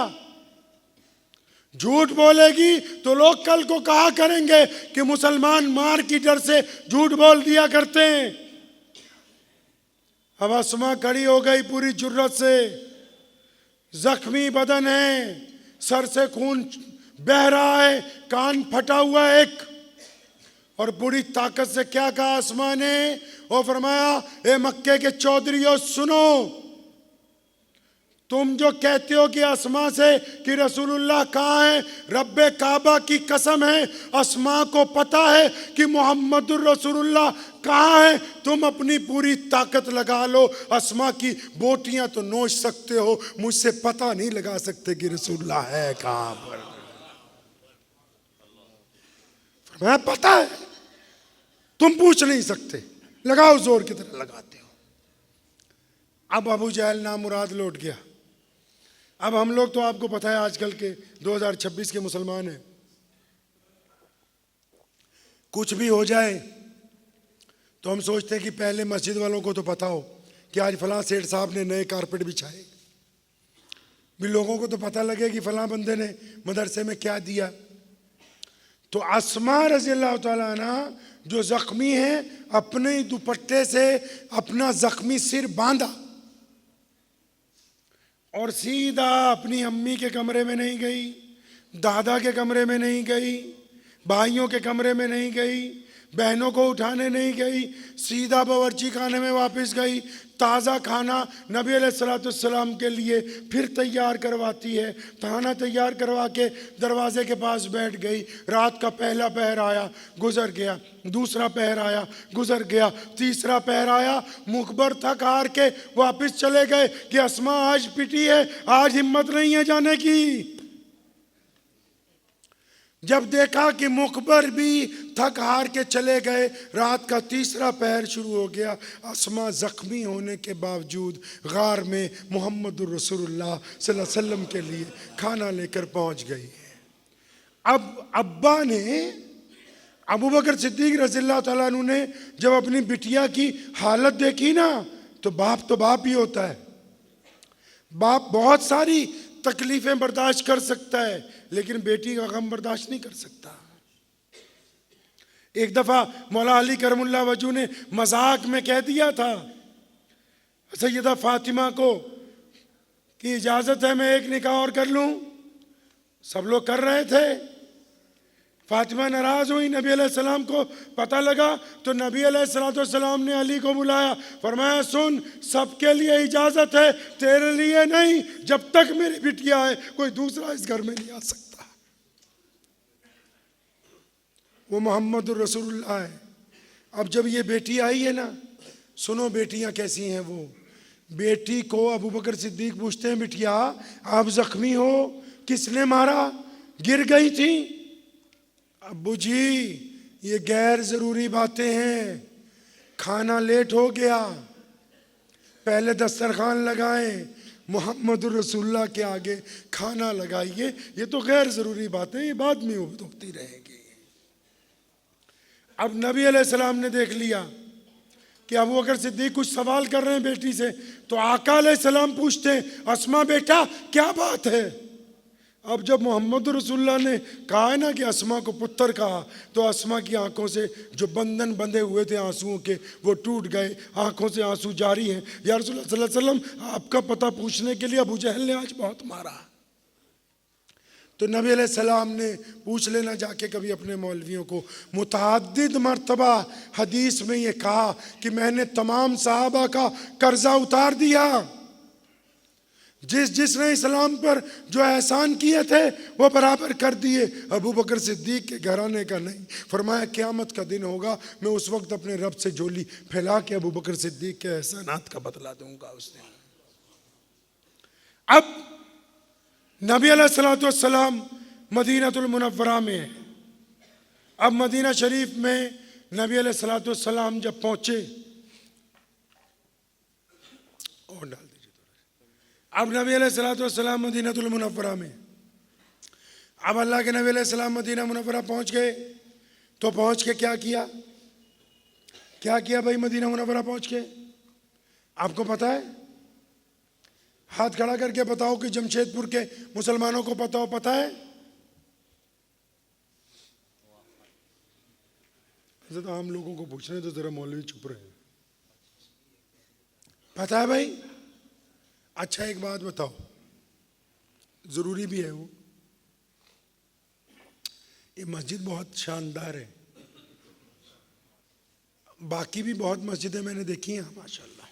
झूठ बोलेगी तो लोग कल को कहा करेंगे कि मुसलमान मार की डर से झूठ बोल दिया करते हैं। अब अस्मा खड़ी हो गई पूरी जुर्रत से, जख्मी बदन है, सर से खून बह रहा है, कान फटा हुआ है एक, और पूरी ताकत से क्या कहा अस्मा ने, और फरमाया ए मक्के के चौधरीओ सुनो, तुम जो कहते हो कि अस्मा से कि रसूलुल्लाह कहाँ है, रब्बे काबा की कसम है अस्मा को पता है कि मोहम्मदुर रसूलुल्लाह कहाँ है। तुम अपनी पूरी ताकत लगा लो, अस्मा की बोटियां तो नोच सकते हो, मुझसे पता नहीं लगा सकते कि रसूलुल्लाह है कहाँ पर। मैं पता है, तुम पूछ नहीं सकते, लगाओ जोर की तरह लगाते हो। अब अबू जहल नामुराद लौट गया। अब हम लोग तो आपको पता है आजकल के 2026 के मुसलमान हैं, कुछ भी हो जाए तो हम सोचते हैं कि पहले मस्जिद वालों को तो पता हो कि आज फलां सेठ साहब ने नए कारपेट बिछाए, भी लोगों को तो पता लगे कि फलां बंदे ने मदरसे में क्या दिया। तो अस्मा रज़ी अल्लाह तआला अन्हा जो जख्मी है, अपने दुपट्टे से अपना जख्मी सिर बांधा और सीधा अपनी अम्मी के कमरे में नहीं गई, दादा के कमरे में नहीं गई, भाइयों के कमरे में नहीं गई, बहनों को उठाने नहीं गई, सीधा बावर्ची खाने में वापस गई। ताज़ा खाना नबी अलैहिस्सलाम के लिए फिर तैयार करवाती है, खाना तैयार करवा के दरवाजे के पास बैठ गई। रात का पहला पहर आया, गुजर गया, दूसरा पहर आया, गुजर गया, तीसरा पहर आया, मुखबर थक हार के वापस चले गए कि अस्मा आज पिटी है, आज हिम्मत नहीं है जाने की। जब देखा कि मुखबर भी थक हार के चले गए, रात का तीसरा पहर शुरू हो गया। अस्मा जख्मी होने के बावजूद गार में मोहम्मदुर रसूलुल्लाह सल्लल्लाहु अलैहि वसल्लम के लिए खाना लेकर पहुंच गई। अब अब्बा ने, अबू बकर सिद्दीक रज़ियल्लाहु तआला अन्हु ने जब अपनी बिटिया की हालत देखी ना, तो बाप ही होता है। बाप बहुत सारी तकलीफें बर्दाश्त कर सकता है, लेकिन बेटी का गम बर्दाश्त नहीं कर सकता। एक दफा मौला अली करमुल्लाह वजू ने मजाक में कह दिया था सैयदा फातिमा को कि इजाजत है मैं एक निकाह और कर लूं। सब लोग कर रहे थे, फातिमा नाराज हुई। नबी अलैहिस्सलाम को पता लगा तो नबी अलैहिस्सलाम ने अली को बुलाया, फरमाया सुन, सबके लिए इजाजत है, तेरे लिए नहीं, जब तक मेरी बिटिया है कोई दूसरा इस घर में नहीं आ सकता। वो मोहम्मद रसूलुल्लाह है। अब जब ये बेटी आई है ना, सुनो बेटियां कैसी हैं। वो बेटी को अबू बकर सिद्दीक पूछते हैं, बिटिया आप जख्मी हो, किसने मारा, गिर गई थी? अब्बू जी ये गैर जरूरी बातें हैं, खाना लेट हो गया, पहले दस्तरखान लगाएं, मोहम्मद रसूलुल्लाह के आगे खाना लगाइए, ये तो गैर जरूरी बातें, ये बाद में होती रहेंगी। अब नबी अलैहिस्सलाम ने देख लिया कि अबू बकर सिद्दीक कुछ सवाल कर रहे हैं बेटी से, तो आका अलैहिस्सलाम पूछते हैं, अस्मा बेटा क्या बात है? अब जब मोहम्मद रसूलुल्लाह ने कहा है ना कि अस्मा को पुत्र कहा, तो अस्मा की आंखों से जो बंधन बंधे हुए थे आंसुओं के वो टूट गए, आंखों से आंसू जारी हैं। या रसूलुल्लाह सल्लल्लाहु अलैहि वसल्लम आपका पता पूछने के लिए अबू जहल ने आज बहुत मारा। तो नबी अलैहिस्सलाम ने पूछ लेना जाके कभी अपने मौलवियों को, मुतअद्दिद मर्तबा हदीस में ये कहा कि मैंने तमाम सहाबा का कर्जा उतार दिया, जिसने इस्लाम पर जो एहसान किए थे वो बराबर कर दिए। अबू बकर सिद्दीक के घराने का नहीं। फरमाया क़यामत का दिन होगा, मैं उस वक्त अपने रब से झोली फैला के अबू बकर सिद्दीक के एहसानात का बदला दूंगा उस दिन। अब नबी अलैहिस्सलाम मदीनतुल मुनव्वरा में है। अब मदीना शरीफ में नबी अलैहिस्सलाम जब पहुंचे, और डाल दीजिए, अब नबी अलैहिस्सलाम मदीनतुल मुनव्वरा में, अब अल्लाह के नबी अलैहिस्सलाम मदीना मुनव्वरा पहुंच गए। तो पहुंच के क्या किया, क्या किया भाई मदीना मुनव्वरा पहुंच के? आपको पता है? हाथ खड़ा करके बताओ कि जमशेदपुर के मुसलमानों को पता हो, पता है? ऐसे तो आम लोगों को पूछने तो जरा मौलवी चुप रहे। पता है भाई? अच्छा एक बात बताओ, जरूरी भी है वो, ये मस्जिद बहुत शानदार है, बाकी भी बहुत मस्जिदें मैंने देखी हैं माशाल्लाह।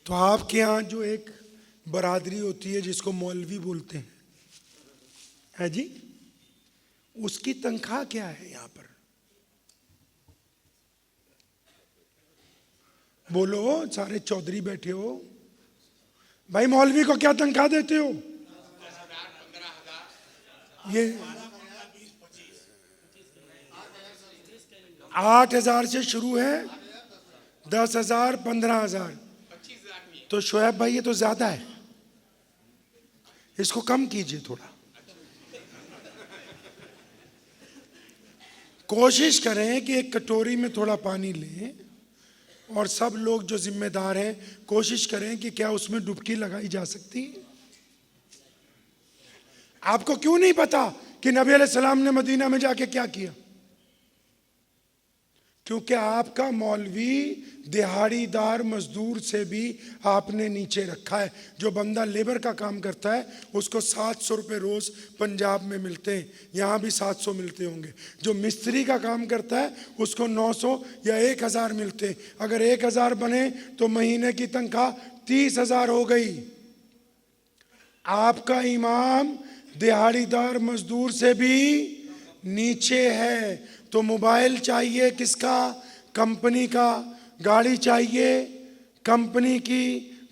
तो आपके यहाँ जो एक बरादरी होती है जिसको मौलवी बोलते हैं, है जी, उसकी तनख्वाह क्या है यहाँ पर? बोलो, सारे चौधरी बैठे हो भाई, मौलवी को क्या तनख्वाह देते हो? ये 8,000 से शुरू है, 10,000, 15,000। तो शोएब भाई ये तो ज्यादा है, इसको कम कीजिए थोड़ा। कोशिश करें कि एक कटोरी में थोड़ा पानी लें और सब लोग जो जिम्मेदार हैं कोशिश करें कि क्या उसमें डुबकी लगाई जा सकती है। आपको क्यों नहीं पता कि नबी अलैहिस्सलाम ने मदीना में जाके क्या किया? क्योंकि आपका मौलवी दिहाड़ीदार मजदूर से भी आपने नीचे रखा है। जो बंदा लेबर का काम करता है उसको 700 रुपये रोज पंजाब में मिलते हैं, यहाँ भी 700 मिलते होंगे। जो मिस्त्री का काम करता है उसको 900 या 1,000 मिलते हैं। अगर 1,000 बने तो महीने की तनख्वाह 30,000 हो गई। आपका इमाम दिहाड़ीदार मजदूर से भी नीचे है। तो मोबाइल चाहिए किसका? कंपनी का। गाड़ी चाहिए कंपनी की।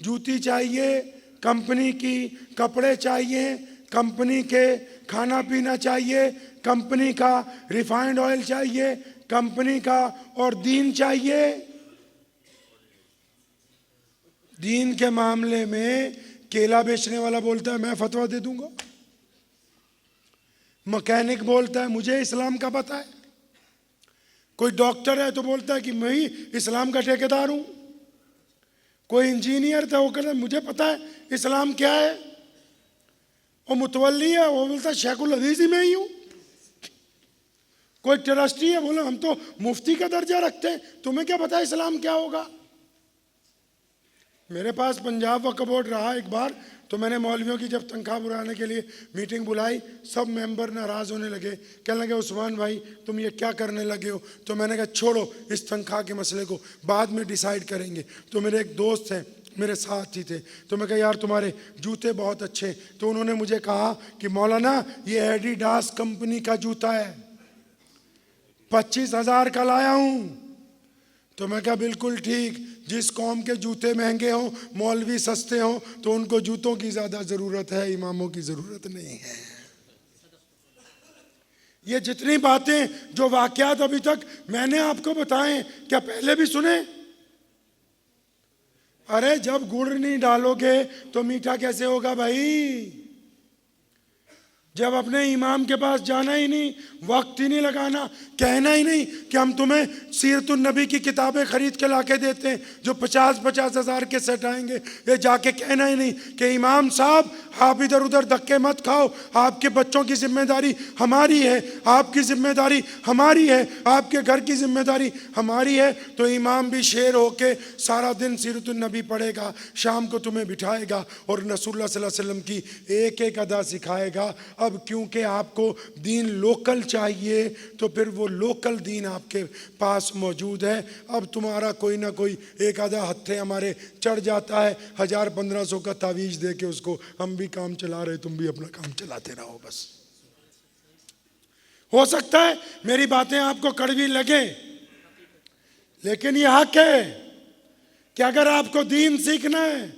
जूती चाहिए कंपनी की। कपड़े चाहिए कंपनी के। खाना पीना चाहिए कंपनी का। रिफाइंड ऑयल चाहिए कंपनी का। और दीन चाहिए। दीन के मामले में केला बेचने वाला बोलता है मैं फतवा दे दूंगा, मैकेनिक बोलता है मुझे इस्लाम का पता है, कोई डॉक्टर है तो बोलता है कि मैं ही इस्लाम का ठेकेदार हूं, कोई इंजीनियर था वो कहता है मुझे पता है इस्लाम क्या है, और मुतवल्ली है वो बोलता है शेखुल हदीस ही मैं ही हूं, कोई ट्रस्टी है बोला हम तो मुफ्ती का दर्जा रखते हैं, तुम्हें क्या पता है इस्लाम क्या होगा। मेरे पास पंजाब वक्फ बोर्ड रहा एक बार, तो मैंने मौलवियों की जब तनख्वाह बढ़ाने के लिए मीटिंग बुलाई, सब मेंबर नाराज़ होने लगे, कहने लगे उस्मान भाई तुम ये क्या करने लगे हो। तो मैंने कहा छोड़ो इस तनख्वाह के मसले को, बाद में डिसाइड करेंगे। तो मेरे एक दोस्त हैं मेरे साथ ही थे, तो मैं कहा यार तुम्हारे जूते बहुत अच्छे। तो उन्होंने मुझे कहा कि मौलाना ये एडिडास कंपनी का जूता है, 25,000 का लाया हूँ। तो मैं कहा बिल्कुल ठीक, जिस कौम के जूते महंगे हों मौलवी सस्ते हों तो उनको जूतों की ज़्यादा ज़रूरत है, इमामों की ज़रूरत नहीं है। ये जितनी बातें जो वाक़यात अभी तक मैंने आपको बताएं क्या पहले भी सुने? अरे जब गुड़ नहीं डालोगे तो मीठा कैसे होगा भाई? जब अपने इमाम के पास जाना ही नहीं, वक्त ही नहीं लगाना, कहना ही नहीं कि हम तुम्हें सीरतुन नबी की किताबें खरीद के लाके देते हैं जो 50-50 हज़ार के सेट आएंगे, ये जाके कहना ही नहीं कि इमाम साहब आप इधर उधर धक्के मत खाओ, आपके बच्चों की जिम्मेदारी हमारी है, आपकी जिम्मेदारी हमारी है, आपके घर की जिम्मेदारी हमारी है। तो इमाम भी शेर होके सारा दिन सीरतुन नबी पढ़ेगा, शाम को तुम्हें बिठाएगा और रसूलुल्लाह सल्लल्लाहु अलैहि वसल्लम की एक एक अदा सिखाएगा। अब क्योंकि आपको दीन लोकल चाहिए तो फिर वो लोकल दीन आपके पास मौजूद है। अब तुम्हारा कोई ना कोई एक आधा हत्थे हमारे चढ़ जाता है, 1000-1500 का तावीज़ दे के उसको हम भी काम चला रहे, तुम भी अपना काम चलाते रहो बस। हो सकता है मेरी बातें आपको कड़वी लगे, लेकिन ये हक है कि अगर आपको दीन सीखना है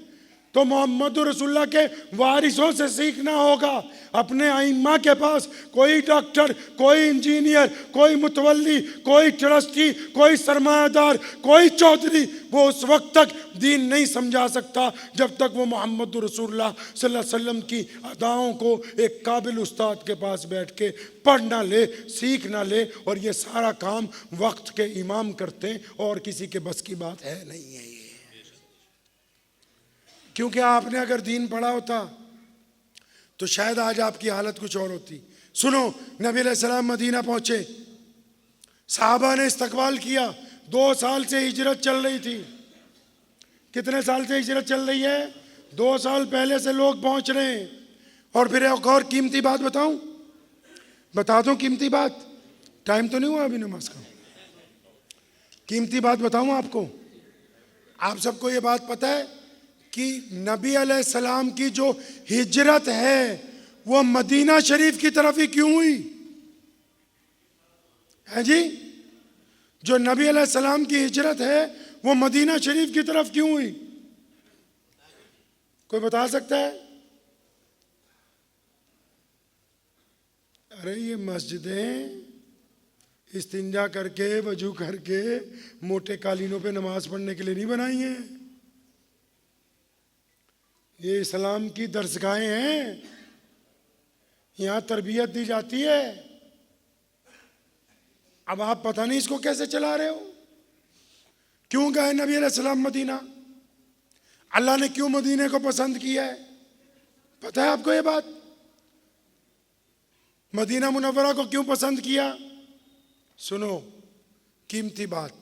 तो मोहम्मद रसूलुल्लाह के वारिसों से सीखना होगा। अपने आइम्मा के पास कोई डॉक्टर, कोई इंजीनियर, कोई मुतवल्ली, कोई ट्रस्टी, कोई सरमायादार, कोई चौधरी वो उस वक्त तक दीन नहीं समझा सकता जब तक वो मोहम्मद रसूलुल्लाह सल्लल्लाहु अलैहि वसल्लम की अदाओं को एक काबिल उस्ताद के पास बैठ के पढ़ ना ले, सीख ना ले। और ये सारा काम वक्त के इमाम करते हैं और किसी के बस की बात है नहीं है। क्योंकि आपने अगर दीन पढ़ा होता तो शायद आज आपकी हालत कुछ और होती। सुनो, नबी अलैहिस्सलाम मदीना पहुंचे, साहबा ने इस्तकबाल किया। 2 साल से हिजरत चल रही थी। कितने साल से हिजरत चल रही है? 2 साल पहले से लोग पहुंच रहे हैं। और फिर एक और कीमती बात बताऊं, बता दूं कीमती बात, टाइम तो नहीं हुआ अभी नमाज का। कीमती बात बताऊं आपको, आप सबको ये बात पता है कि नबी अलैहिस्सलाम की जो हिजरत है वो मदीना शरीफ की तरफ ही क्यों हुई है जी? जो नबी अलैहिस्सलाम की हिजरत है वो मदीना शरीफ की तरफ क्यों हुई? कोई बता सकता है? अरे ये मस्जिदें इस्तिंजा करके, वजू करके, मोटे कालीनों पे नमाज पढ़ने के लिए नहीं बनाई हैं। ये इस्लाम की दरसगाहें हैं, यहाँ तरबियत दी जाती है। अब आप पता नहीं इसको कैसे चला रहे हो। क्यों गए नबी अलैहिस्सलाम मदीना? अल्लाह ने क्यों मदीने को पसंद किया है? पता है आपको ये बात? मदीना मुनव्वरा को क्यों पसंद किया? सुनो कीमती बात,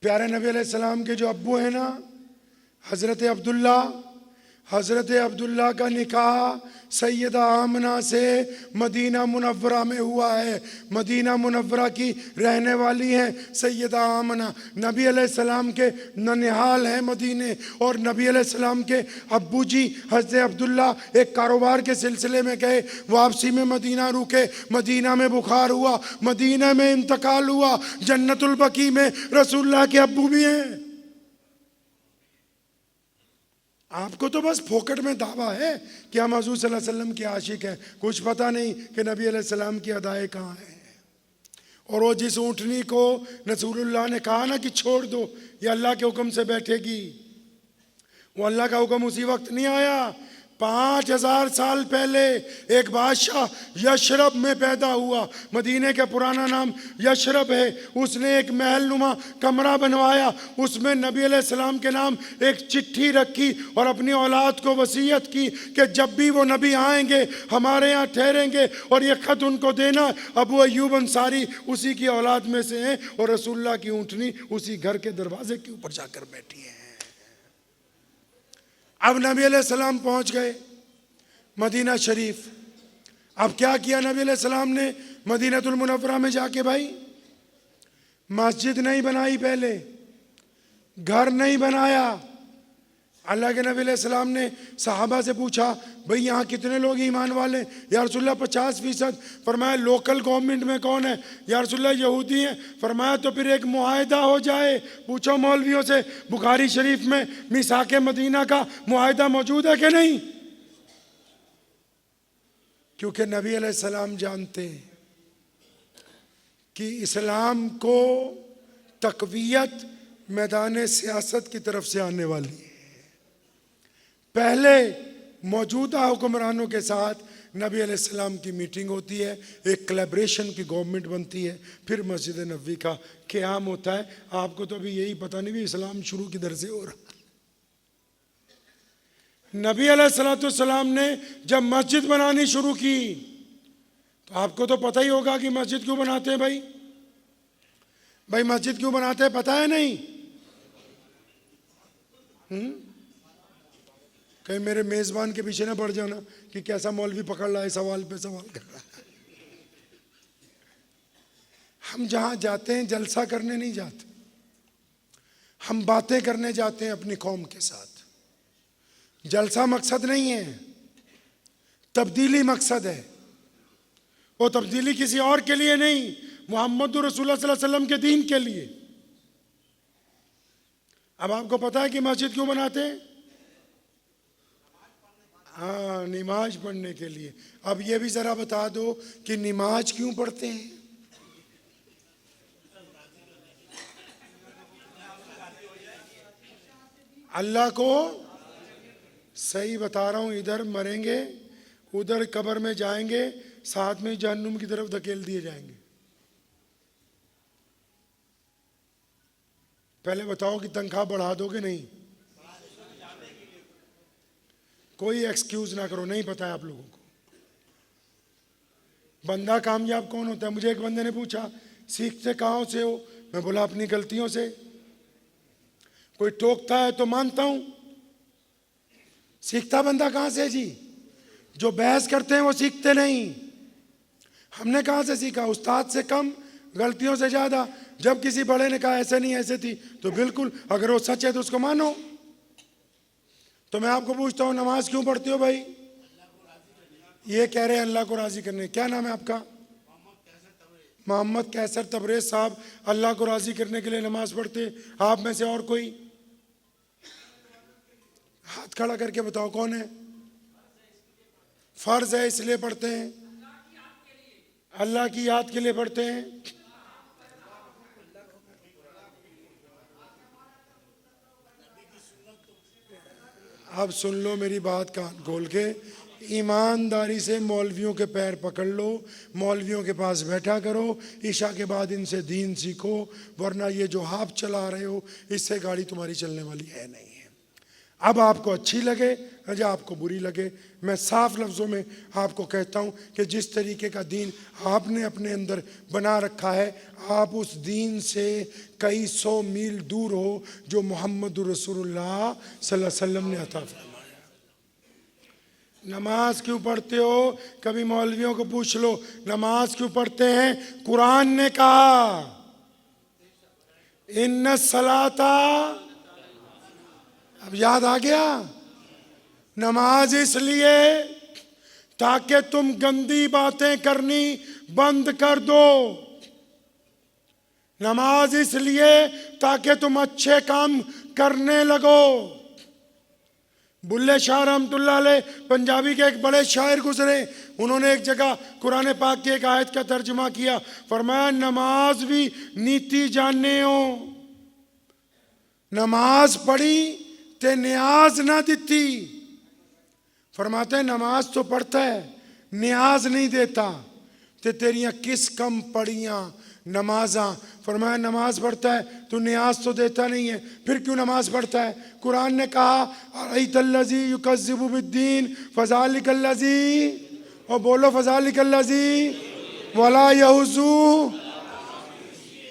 प्यारे नबी अलैहिस्सलाम के जो अब्बू हैं ना, हज़रत अब्दुल्ला का निकाह सैयदा आमना से मदीना मुनव्वरा में हुआ है। मदीना मुनव्वरा की रहने वाली हैं सैयदा आमना। नबी अलैहिस्सलाम के ननिहाल हैं मदीने। और नबी अलैहिस्सलाम के अब्बू जी हज़रत अब्दुल्ला एक कारोबार के सिलसिले में गए, वापसी में मदीना रुके, मदीना में बुखार हुआ, मदीना में इंतकाल हुआ। जन्नतुल बकी में रसूलुल्लाह के अब्बू भी हैं। आपको तो बस फोकट में दावा है कि हम हज़ूर सल्लल्लाहु अलैहि वसल्लम के आशिक हैं, कुछ पता नहीं कि नबी अलैहिस्सलाम की अदाएँ कहाँ हैं। और वो जिस ऊँटनी को रसूलुल्लाह ने कहा ना कि छोड़ दो, ये अल्लाह के हुक्म से बैठेगी, वो अल्लाह का हुक्म उसी वक्त नहीं आया। 5000 साल पहले एक बादशाह यशरब में पैदा हुआ। मदीने का पुराना नाम यशरब है। उसने एक महल नुमा कमरा बनवाया, उसमें नबी अलैहिस्सलाम के नाम एक चिट्ठी रखी और अपनी औलाद को वसीयत की कि जब भी वो नबी आएंगे हमारे यहाँ ठहरेंगे और ये ख़त उनको देना। अबू अय्यूब अंसारी उसी की औलाद में से हैं और रसूलुल्लाह की ऊँटनी उसी घर के दरवाजे के ऊपर जाकर बैठी है। अब नबी अलैहिस्सलाम पहुंच गए मदीना शरीफ। अब क्या किया नबी अलैहिस्सलाम ने मदीनतुल मुनव्वरा में जाके? भाई मस्जिद नहीं बनाई, पहले घर नहीं बनाया। अल्लाह के नबी अलैहिस्सलाम ने सहाबा से पूछा, भाई यहाँ कितने लोग ईमान वाले? या रसूलुल्लाह 50%। फरमाया लोकल गवर्नमेंट में कौन है? या रसूलुल्लाह यहूदी हैं। फरमाया तो फिर एक मुआहिदा हो जाए। पूछो मौलवियों से, बुखारी शरीफ में मिसाके मदीना का मुआहिदा मौजूद है कि नहीं? क्योंकि नबी अलैहिस्सलाम जानते हैं कि इस्लाम को तक़वियत मैदान सियासत की तरफ से आने वाली है। पहले मौजूदा हुक्मरानों के साथ नबी अलैहिस्सलाम की मीटिंग होती है, एक कोलैबोरेशन की गवर्नमेंट बनती है, फिर मस्जिद नबवी का क़याम होता है। आपको तो अभी यही पता नहीं भी इस्लाम शुरू किधर से हो रहा। नबी अलैहिस्सलाम ने जब मस्जिद बनानी शुरू की तो आपको तो पता ही होगा कि मस्जिद क्यों बनाते हैं। भाई मस्जिद क्यों बनाते हैं पता है नहीं? कहीं मेरे मेज़बान के पीछे ना पड़ जाना कि कैसा मौलवी पकड़ रहा है, सवाल पे सवाल कर रहा है। हम जहाँ जाते हैं जलसा करने नहीं जाते, हम बातें करने जाते हैं अपनी कौम के साथ। जलसा मकसद नहीं है, तब्दीली मकसद है। वो तब्दीली किसी और के लिए नहीं, मोहम्मद रसूलुल्लाह सल्लल्लाहु अलैहि वसल्लम के दीन के लिए। अब आपको पता है कि मस्जिद क्यों बनाते हैं? हाँ, नमाज पढ़ने के लिए। अब ये भी जरा बता दो कि नमाज क्यों पढ़ते हैं? अल्लाह को सही बता रहा हूं, इधर मरेंगे उधर कब्र में जाएंगे, साथ में जहन्नुम की तरफ धकेल दिए जाएंगे। पहले बताओ कि तनख्वाह बढ़ा दोगे? नहीं, कोई एक्सक्यूज ना करो, नहीं पता है आप लोगों को। बंदा कामयाब कौन होता है? मुझे एक बंदे ने पूछा सीखते कहाँ से हो? मैं बोला अपनी गलतियों से। कोई टोकता है तो मानता हूं। सीखता बंदा कहां से जी? जो बहस करते हैं वो सीखते नहीं। हमने कहां से सीखा? उस्ताद से कम, गलतियों से ज्यादा। जब किसी बड़े ने कहा ऐसे नहीं ऐसे थी, तो बिल्कुल अगर वो सच है तो उसको मानो। तो मैं आपको पूछता हूं, नमाज क्यों पढ़ते हो भाई? ये कह रहे हैं अल्लाह को राजी करने। क्या नाम है आपका? मोहम्मद कैसर तबरेज साहब अल्लाह को राजी करने के लिए नमाज पढ़ते। आप में से और कोई हाथ खड़ा करके बताओ कौन है? फर्ज है इसलिए पढ़ते हैं, अल्लाह की याद के लिए पढ़ते हैं। अब सुन लो मेरी बात कान खोल के, ईमानदारी से मौलवियों के पैर पकड़ लो, मौलवियों के पास बैठा करो, ईशा के बाद इनसे दीन सीखो, वरना ये जो आप चला रहे हो इससे गाड़ी तुम्हारी चलने वाली है नहीं है। अब आपको अच्छी लगे या आपको बुरी लगे, मैं साफ लफ्ज़ों में आपको कहता हूँ कि जिस तरीके का दीन आपने अपने अंदर बना रखा है, आप उस दीन से कई सौ मील दूर हो जो मोहम्मद रसूलुल्लाह सल्लल्लाहु अलैहि वसल्लम ने अता फरमाया। नमाज क्यों पढ़ते हो? कभी मौलवियों को पूछ लो नमाज क्यों पढ़ते हैं? कुरान ने कहा इन्ना सलाता, अब याद आ गया? नमाज इसलिए ताकि तुम गंदी बातें करनी बंद कर दो। नमाज इसलिए ताकि तुम अच्छे काम करने लगो। बुल्ले शाह रहमतुल्लाह अलैह पंजाबी के एक बड़े शायर गुजरे, उन्होंने एक जगह कुरान पाक की एक आयत का तर्जुमा किया, फरमाया नमाज भी नीति जानने हो। नमाज पढ़ी ते न्याज ना दिती। फरमाते हैं नमाज तो पढ़ता है, न्याज नहीं देता, ते तेरियां किस कम पढ़ियां नमाजा। फरमाया नमाज पढ़ता है तो न्याज तो देता नहीं है, फिर क्यों नमाज पढ़ता है? कुरान ने कहा अरअयतल्लज़ी युकज़्ज़िबु बिद्दीन फ़ज़ालिकल्लज़ी, और बोलो फ़ज़ालिकल्लज़ी वला यहुज़्ज़ु।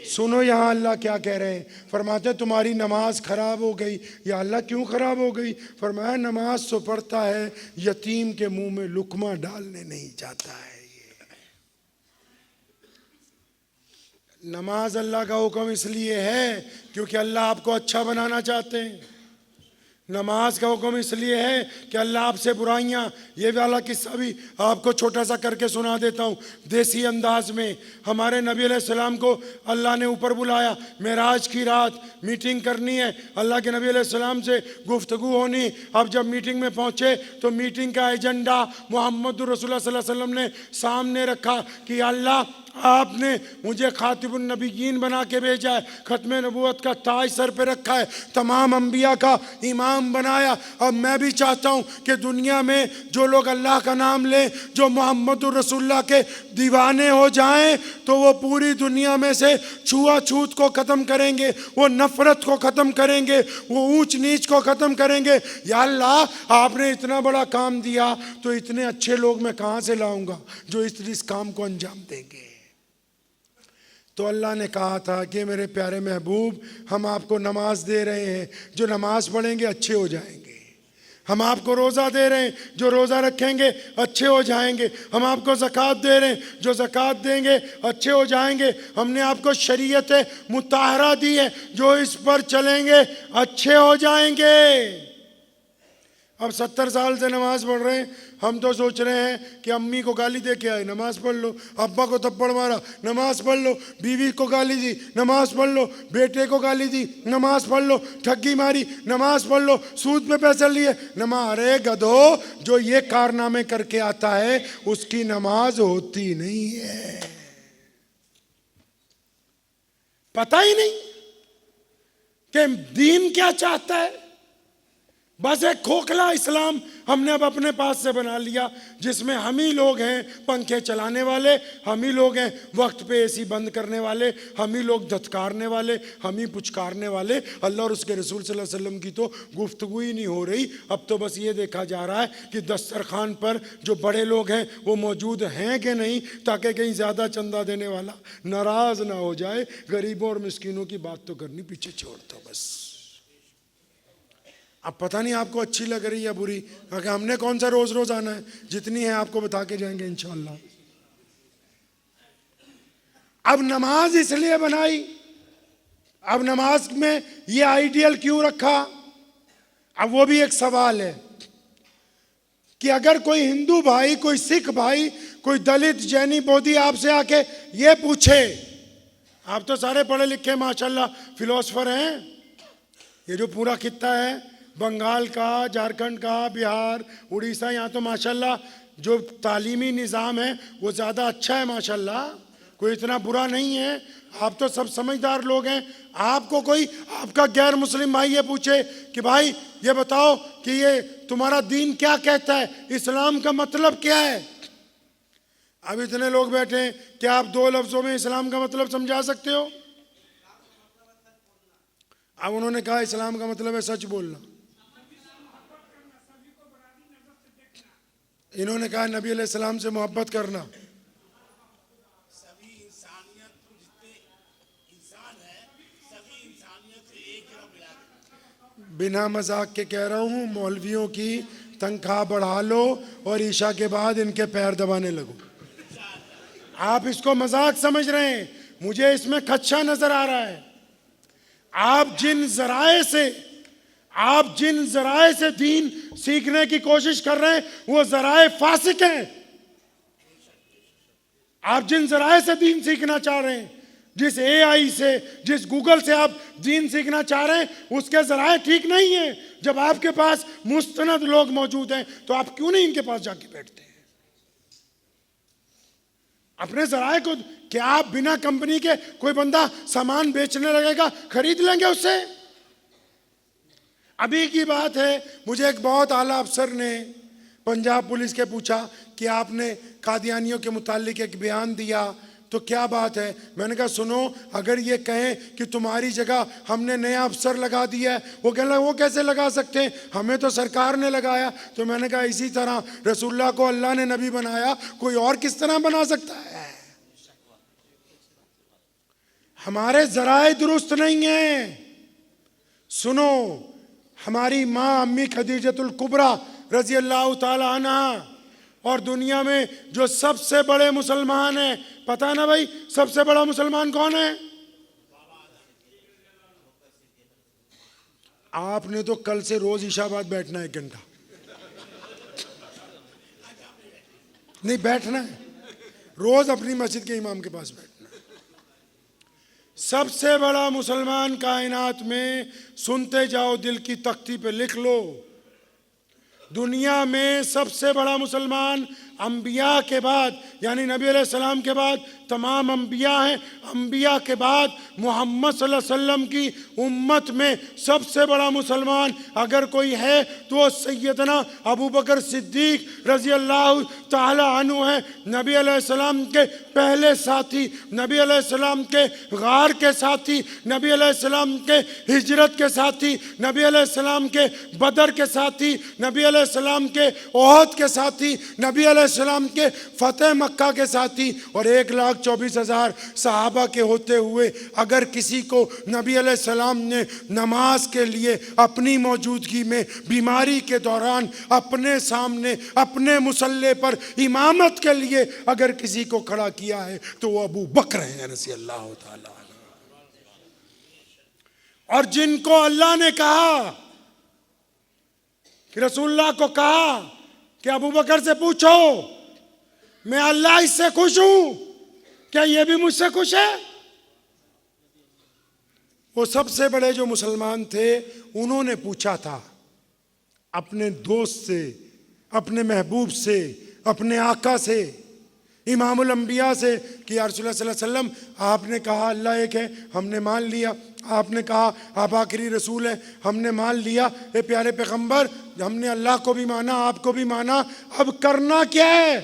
सुनो यहाँ अल्लाह क्या कह रहे हैं। फरमाते हैं तुम्हारी नमाज खराब हो गई। या अल्लाह क्यों खराब हो गई? फरमाया नमाज तो पढ़ता है, यतीम के मुंह में लुकमा डालने नहीं जाता है। नमाज अल्लाह का हुक्म इसलिए है क्योंकि अल्लाह आपको अच्छा बनाना चाहते हैं। नमाज का हुक्म इसलिए है कि अल्लाह आपसे बुराइयां, ये वाला किस्सा भी आपको छोटा सा करके सुना देता हूँ देसी अंदाज में। हमारे नबी अलैहिस्सलाम को अल्लाह ने ऊपर बुलाया, मेराज की रात मीटिंग करनी है, अल्लाह के नबी अलैहिस्सलाम से गुफ्तगू होनी। अब जब मीटिंग में पहुँचे तो मीटिंग का एजेंडा मोहम्मद रसूलुल्लाह सल्लल्लाहु अलैहि वसल्लम ने सामने रखा कि अल्लाह आपने मुझे खातिबुन नबीयीन बना के भेजा है, खत्म नबूवत का ताज सर पे रखा है, तमाम अंबिया का इमाम बनाया। अब मैं भी चाहता हूँ कि दुनिया में जो लोग अल्लाह का नाम लें, जो मोहम्मद रसूलुल्लाह के दीवाने हो जाएं, तो वो पूरी दुनिया में से छुआछूत को ख़त्म करेंगे, वो नफ़रत को ख़त्म करेंगे, वो ऊंच नीच को ख़त्म करेंगे। या अल्लाह आपने इतना बड़ा काम दिया तो इतने अच्छे लोग मैं कहाँ से लाऊंगा जो इस काम को अंजाम देंगे? तो अल्लाह ने कहा था कि मेरे प्यारे महबूब हम आपको नमाज दे रहे हैं, जो नमाज पढ़ेंगे अच्छे हो जाएंगे। हम आपको रोज़ा दे रहे हैं, जो रोज़ा रखेंगे अच्छे हो जाएंगे। हम आपको ज़कात दे रहे हैं, जो ज़कात देंगे अच्छे हो जाएंगे। हमने आपको शरीयत मुताहरा दी है, जो इस पर चलेंगे अच्छे हो जाएंगे। अब 70 साल से नमाज पढ़ रहे हैं, हम तो सोच रहे हैं कि अम्मी को गाली दे के आए, नमाज पढ़ लो, अब्बा को थप्पड़ मारा, नमाज पढ़ लो, बीवी को गाली दी, नमाज पढ़ लो, बेटे को गाली दी, नमाज पढ़ लो, ठगी मारी, नमाज पढ़ लो, सूद पे पैसे लिए, नमाज। अरे गधो, जो ये कारनामे करके आता है उसकी नमाज होती नहीं है। पता ही नहीं कि दीन क्या चाहता है। बस एक खोखला इस्लाम हमने अब अपने पास से बना लिया, जिसमें हम ही लोग हैं पंखे चलाने वाले, हम ही लोग हैं वक्त पे एसी बंद करने वाले, हम ही लोग धत्कारने वाले, हम ही पुचकारने वाले। अल्लाह और उसके रसूल सल्लल्लाहु अलैहि वसल्लम की तो गुफ्तगू ही नहीं हो रही। अब तो बस ये देखा जा रहा है कि दस्तरखान पर जो बड़े लोग हैं वो मौजूद हैं कि नहीं, ताकि कहीं ज़्यादा चंदा देने वाला नाराज़ ना हो जाए। गरीबों और मिस्किनों की बात तो करनी पीछे छोड़ दो बस। अब पता नहीं आपको अच्छी लग रही है बुरी, क्योंकि हमने कौन सा रोज रोज आना है, जितनी है आपको बता के जाएंगे इंशाल्लाह। अब नमाज इसलिए बनाई, अब नमाज में ये आइडियल क्यों रखा? अब वो भी एक सवाल है कि अगर कोई हिंदू भाई, कोई सिख भाई, कोई दलित, जैनी, बोधी आपसे आके ये पूछे, आप तो सारे पढ़े लिखे माशाल्लाह फिलोसफर हैं, ये जो पूरा खित्ता है बंगाल का, झारखंड का, बिहार, उड़ीसा, यहाँ तो माशाल्लाह जो तालीमी निज़ाम है वो ज़्यादा अच्छा है माशाल्लाह, कोई इतना बुरा नहीं है। आप तो सब समझदार लोग हैं। आपको कोई आपका गैर मुस्लिम भाई ये पूछे कि भाई ये बताओ कि ये तुम्हारा दीन क्या कहता है, इस्लाम का मतलब क्या है? अब इतने लोग बैठे हैं, क्या आप 2 लफ्ज़ों में इस्लाम का मतलब समझा सकते हो? अब उन्होंने कहा इस्लाम का मतलब है सच बोलना। इन्होंने कहा नबी अलैहिस्सलाम से मोहब्बत करना। सभी इंसानियत को, जितने इंसान है सभी इंसानियत से एक जगह मिला देना। बिना मजाक के कह रहा हूँ, मौलवियों की तनख्वाह बढ़ा लो और ईशा के बाद इनके पैर दबाने लगो। आप इसको मजाक समझ रहे हैं, मुझे इसमें खदशा नजर आ रहा है। आप जिन जराए से दीन सीखने की कोशिश कर रहे हैं वो जराए फासिक हैं। आप जिन जराए से दीन सीखना चाह रहे हैं, जिस एआई से, जिस गूगल से आप दीन सीखना चाह रहे हैं, उसके जराए ठीक नहीं है। जब आपके पास मुस्तनद लोग मौजूद हैं तो आप क्यों नहीं इनके पास जाके बैठते हैं? अपने जराए को, क्या आप बिना कंपनी के कोई बंदा सामान बेचने लगेगा, खरीद लेंगे उससे? अभी की बात है, मुझे एक बहुत आला अफसर ने पंजाब पुलिस के पूछा कि आपने कादियानियों के मुतालिक एक बयान दिया, तो क्या बात है? मैंने कहा सुनो, अगर ये कहें कि तुम्हारी जगह हमने नया अफसर लगा दिया है, वो कहने लगा वो कैसे लगा सकते हैं, हमें तो सरकार ने लगाया। तो मैंने कहा इसी तरह रसूलुल्लाह को अल्लाह ने नबी बनाया, कोई और किस तरह बना सकता है? हमारे जराए दुरुस्त नहीं हैं। सुनो, हमारी माँ अम्मी खदीजतुल कुबरा रजी अल्लाह ताला अन्हा और दुनिया में जो सबसे बड़े मुसलमान हैं, पता है ना भाई सबसे बड़ा मुसलमान कौन है? आपने तो कल से रोज ईशाबाद बैठना है 1 घंटा, नहीं बैठना है, रोज अपनी मस्जिद के इमाम के पास बैठना है। सबसे बड़ा मुसलमान कायनात में, सुनते जाओ, दिल की तख्ती पे लिख लो, दुनिया में सबसे बड़ा मुसलमान अंबिया के बाद, यानी नबी अलैहिस्सलाम के बाद तमाम अंबिया हैं, अंबिया के बाद मोहम्मद सल्लल्लाहु अलैहि वसल्लम की उम्मत में सबसे बड़ा मुसलमान अगर कोई है तो वो सैयदना अबू बकर सिद्दीक रजी अल्लाह ताला अन्हु हैं। नबी अलैहिस्सलाम के पहले साथी, नबी अलैहिस्सलाम के गार के साथी, नबी अलैहिस्सलाम के हिजरत के साथी, नबी अलैहिस्सलाम के बदर के साथी, नबी अलैहिस्सलाम के ओहद के साथी, नबी अलैहिस्सलाम अलैहिस्सलाम के फतेह मक्का के साथी और 1,24,000 सहाबा के होते हुए अगर किसी को नबी अलैहिस्सलाम ने नमाज के लिए अपनी मौजूदगी में बीमारी के दौरान अपने सामने अपने मुसल्ले पर इमामत के लिए अगर किसी को खड़ा किया है तो वो अबू बकर हैं रज़ी अल्लाह ताला। और जिनको अल्लाह ने कहा कि रसूलुल्लाह को कहा कि अबू बकर से पूछो मैं अल्लाह इससे खुश हूं, क्या ये भी मुझसे खुश है? वो सबसे बड़े जो मुसलमान थे उन्होंने पूछा था अपने दोस्त से, अपने महबूब से, अपने आका से, इमामुल अंबिया से कि या रसूलुल्लाह सल्लल्लाहु अलैहि वसल्लम आपने कहा अल्लाह एक है, हमने मान लिया। आपने कहा आप आखिरी रसूल है, हमने मान लिया। ए प्यारे पैगंबर, हमने अल्लाह को भी माना, आपको भी माना, अब करना क्या है?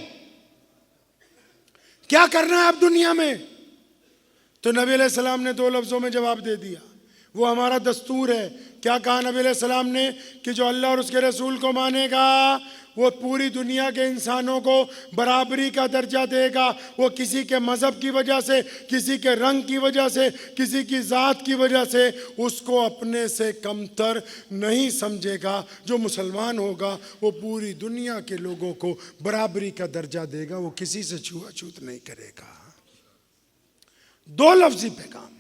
क्या करना है अब दुनिया में? तो नबी अलैहि सलाम ने 2 लफ्ज़ों में जवाब दे दिया, वो हमारा दस्तूर है। क्या कहा नबी अलैहि सलाम ने कि जो अल्लाह और उसके रसूल को मानेगा वो पूरी दुनिया के इंसानों को बराबरी का दर्जा देगा। वो किसी के मज़हब की वजह से, किसी के रंग की वजह से, किसी की ज़ात की वजह से उसको अपने से कमतर नहीं समझेगा। जो मुसलमान होगा वो पूरी दुनिया के लोगों को बराबरी का दर्जा देगा, वो किसी से छुआछूत नहीं करेगा। 2 लफ्ज़ी पैगाम,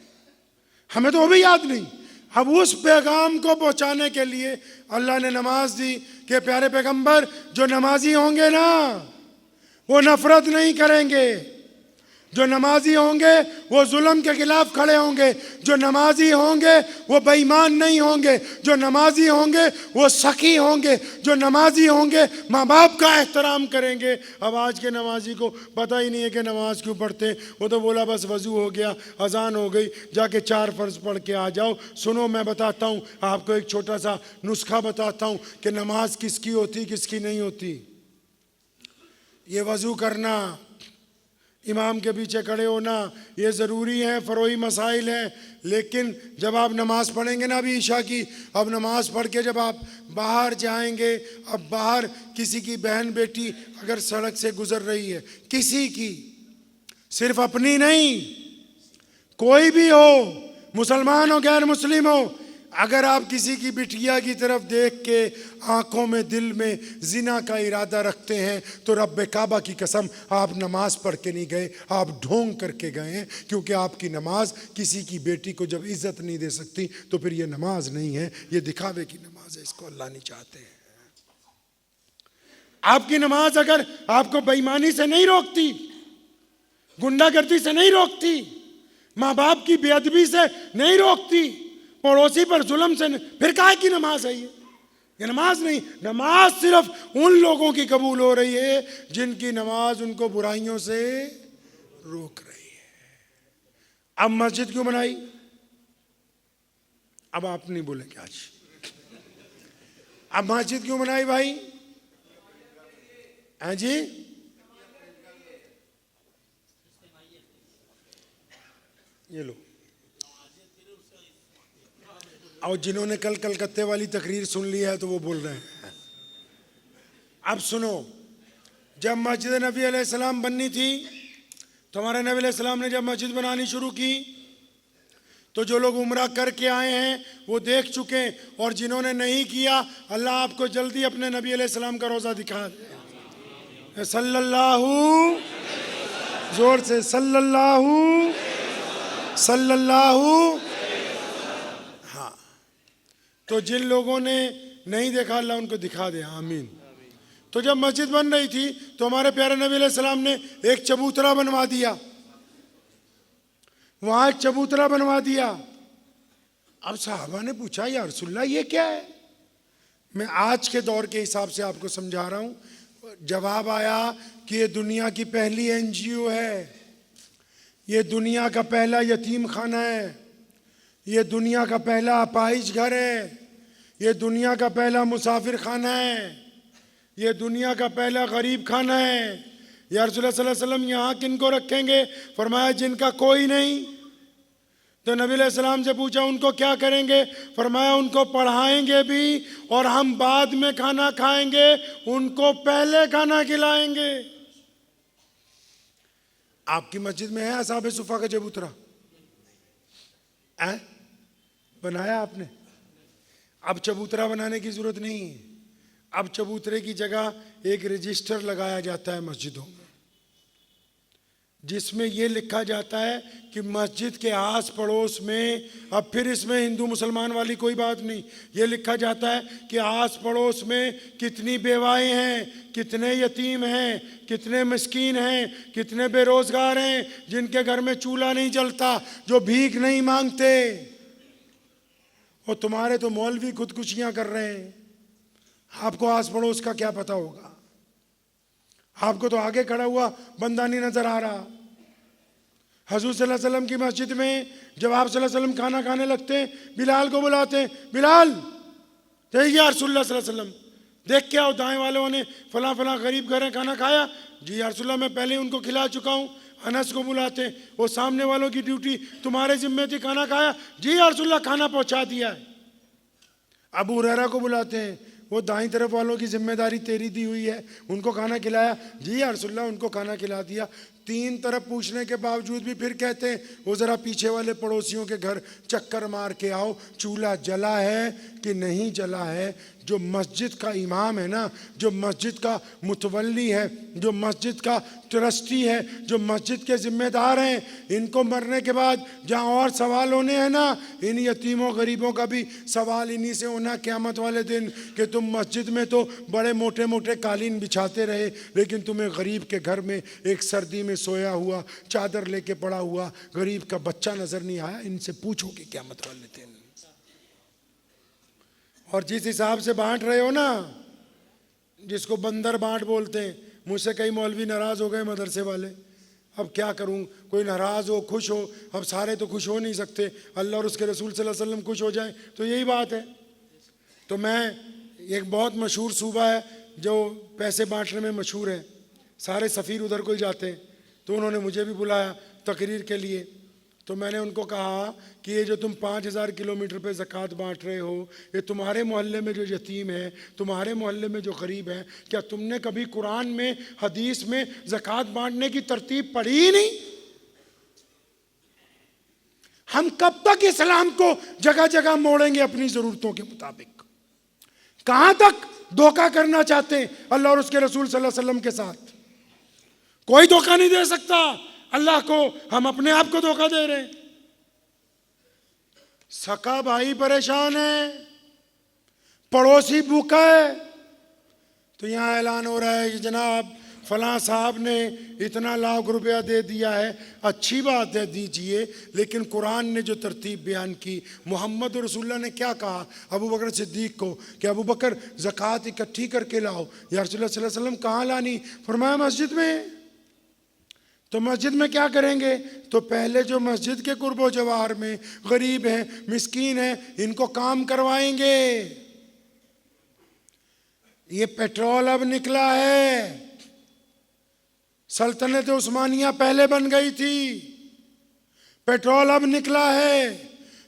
हमें तो वो भी याद नहीं। अब उस पैगाम को पहुंचाने के लिए अल्लाह ने नमाज दी कि प्यारे पैगंबर जो नमाजी होंगे ना वो नफरत नहीं करेंगे, जो नमाजी होंगे वो जुल्म के खिलाफ खड़े होंगे, जो नमाजी होंगे वो बेईमान नहीं होंगे, जो नमाजी होंगे वो सखी होंगे, जो नमाजी होंगे माँ बाप का एहतराम करेंगे। अब आज के नमाजी को पता ही नहीं है कि नमाज क्यों पढ़ते, वो तो बोला बस वज़ू हो गया, अजान हो गई, जाके 4 फ़र्ज़ पढ़ के आ जाओ। सुनो मैं बताता हूँ आपको, एक छोटा सा नुस्खा बताता हूँ कि नमाज किसकी होती किसकी नहीं होती। ये वज़ू करना, इमाम के पीछे खड़े होना, ये ज़रूरी है, फ़रोई मसाइल हैं। लेकिन जब आप नमाज़ पढ़ेंगे ना अभी ईशा की, अब नमाज़ पढ़ के जब आप बाहर जाएंगे, अब बाहर किसी की बहन बेटी अगर सड़क से गुज़र रही है, किसी की, सिर्फ अपनी नहीं, कोई भी हो, मुसलमान हो गैर मुस्लिम हो, अगर आप किसी की बिटिया की तरफ देख के आंखों में दिल में जिना का इरादा रखते हैं तो रब्बे काबा की कसम आप नमाज पढ़ के नहीं गए, आप ढोंग करके गए हैं। क्योंकि आपकी नमाज किसी की बेटी को जब इज्जत नहीं दे सकती तो फिर ये नमाज नहीं है, ये दिखावे की नमाज है, इसको अल्लाह नहीं चाहते हैं। आपकी नमाज अगर आपको बेईमानी से नहीं रोकती, गुंडागर्दी से नहीं रोकती, माँ बाप की बेअदबी से नहीं रोकती, पड़ोसी पर जुल्म से नहीं, फिर काहे की नमाज है ये नमाज नहीं। नमाज सिर्फ उन लोगों की कबूल हो रही है जिनकी नमाज उनको बुराइयों से रोक रही है। अब मस्जिद क्यों बनाई? अब आप नहीं बोलेंगे आज। अब मस्जिद क्यों बनाई भाई? हाँ जी, ये लो। और जिन्होंने कल कलकत्ते वाली तकरीर सुन ली है तो वो बोल रहे हैं। अब सुनो, जब मस्जिद नबी अलैहिस्सलाम बननी थी तो हमारे नबी अलैहिस्सलाम ने जब मस्जिद बनानी शुरू की तो जो लोग उम्रा करके आए हैं वो देख चुके, और जिन्होंने नहीं किया अल्लाह आपको जल्दी अपने नबी अलैहिस्सलाम का रोज़ा दिखा दे। सल्लल्लाहु, जोर से सल्लल्लाहु सल्लल्लाहु। तो जिन लोगों ने नहीं देखा अल्लाह उनको दिखा दे, आमीन। तो जब मस्जिद बन रही थी तो हमारे प्यारे नबी अलैहिस्सलाम ने एक चबूतरा बनवा दिया, वहां एक चबूतरा बनवा दिया। अब साहबा ने पूछा या रसूलल्लाह ये क्या है? मैं आज के दौर के हिसाब से आपको समझा रहा हूं। जवाब आया कि ये दुनिया की पहली NGO है, ये दुनिया का पहला यतीम खाना है, ये दुनिया का पहला अपाहिज घर है, ये दुनिया का पहला मुसाफिर खाना है, ये दुनिया का पहला गरीब खाना है। या रसूलुल्लाह सल्लल्लाहु अलैहि वसल्लम यहाँ किनको रखेंगे? फरमाया जिनका कोई नहीं। तो नबी अलैहि सलाम से पूछा उनको क्या करेंगे? फरमाया उनको पढ़ाएंगे भी और हम बाद में खाना खाएंगे, उनको पहले खाना खिलाएंगे। आपकी मस्जिद में है असहाबे सुफा का चबूतरा? बनाया आपने? अब चबूतरा बनाने की जरूरत नहीं है। अब चबूतरे की जगह एक रजिस्टर लगाया जाता है मस्जिदों में, जिसमें यह लिखा जाता है कि मस्जिद के आस पड़ोस में, अब फिर इसमें हिंदू मुसलमान वाली कोई बात नहीं, ये लिखा जाता है कि आस पड़ोस में कितनी बेवाएं हैं, कितने यतीम हैं, कितने मिस्कीन हैं, कितने बेरोजगार हैं, जिनके घर में चूल्हा नहीं जलता, जो भीख नहीं मांगते। और तुम्हारे तो मौलवी खुदकुशियां कर रहे हैं, आपको आस पड़ोस का क्या पता होगा? आपको तो आगे खड़ा हुआ बंदा नहीं नजर आ रहा। हजूर सल्लल्लाहु अलैहि वसल्लम की मस्जिद में जब आप सल्लल्लाहु अलैहि वसल्लम खाना खाने लगते हैं, बिलाल को बुलाते हैं, बिलाल या रसूलुल्लाह सल्लल्लाहु अलैहि वसल्लम, देख के आओ दाएं वालों ने फला फला गरीब घर है, खाना खाया? जी या रसूलुल्लाह, मैं पहले उनको खिला चुका हूँ। अनस को बुलाते हैं, वो सामने वालों की ड्यूटी तुम्हारे जिम्मे थी, खाना खाया? जी या रसूलुल्लाह, खाना पहुंचा दिया है। अबू हुरैरा को बुलाते हैं, वो दाईं तरफ वालों की जिम्मेदारी तेरी दी हुई है, उनको खाना खिलाया? जी या रसूलुल्लाह, उनको खाना खिला दिया। तीन तरफ पूछने के बावजूद भी फिर कहते हैं, वो ज़रा पीछे वाले पड़ोसियों के घर चक्कर मार के आओ, चूल्हा जला है कि नहीं जला है। जो मस्जिद का इमाम है ना, जो मस्जिद का मुतवल्ली है, जो मस्जिद का ट्रस्टी है, जो मस्जिद के जिम्मेदार हैं, इनको मरने के बाद जहाँ और सवाल होने हैं ना, इन यतीमों गरीबों का भी सवाल इन्हीं से होना क़यामत वाले दिन, कि तुम मस्जिद में तो बड़े मोटे मोटे कालीन बिछाते रहे, लेकिन तुम्हें गरीब के घर में एक सर्दी में सोया हुआ, चादर लेके पड़ा हुआ गरीब का बच्चा नजर नहीं आया। इनसे पूछोगे क़यामत वाले दिन। और जिस हिसाब से बांट रहे हो ना, जिसको बंदर बांट बोलते हैं, मुझसे कई मौलवी नाराज़ हो गए मदरसे वाले। अब क्या करूं, कोई नाराज़ हो खुश हो, अब सारे तो खुश हो नहीं सकते, अल्लाह और उसके रसूल सल्लल्लाहु अलैहि वसल्लम खुश हो जाए तो यही बात है। तो मैं, एक बहुत मशहूर सूबा है जो पैसे बांटने में मशहूर है, सारे सफ़ीर उधर को ही जाते हैं, तो उन्होंने मुझे भी बुलाया तकरीर के लिए। तो मैंने उनको कहा कि ये जो तुम 5000 किलोमीटर पे ज़कात बांट रहे हो, ये तुम्हारे मोहल्ले में जो यतीम है, तुम्हारे मोहल्ले में जो गरीब है, क्या तुमने कभी कुरान में, हदीस में ज़कात बांटने की तरतीब पढ़ी ही नहीं? हम कब तक इस्लाम को जगह जगह मोड़ेंगे अपनी ज़रूरतों के मुताबिक? कहां तक धोखा करना चाहते हैं अल्लाह और उसके रसूल सल्लल्लाहु अलैहि वसल्लम के साथ? कोई धोखा नहीं दे सकता अल्लाह को, हम अपने आप को धोखा दे रहे हैं। सका भाई परेशान है, पड़ोसी भूखा है, तो यहां ऐलान हो रहा है कि जनाब फलां साहब ने इतना लाख रुपया दे दिया है। अच्छी बात है, दीजिए, लेकिन कुरान ने जो तरतीब बयान की, मोहम्मद रसूलुल्लाह ने क्या कहा अबू बकर सिद्दीक को कि अबू बकर ज़कात इकट्ठी करके लाओ। या रसूलुल्लाह सल्लल्लाहु अलैहि वसल्लम कहाँ लानी? फरमाया मस्जिद में। तो मस्जिद में क्या करेंगे? तो पहले जो मस्जिद के कुर्बो जवार में गरीब हैं, मिस्कीन हैं, इनको काम करवाएंगे। ये पेट्रोल अब निकला है, सल्तनत उस्मानिया पहले बन गई थी, पेट्रोल अब निकला है।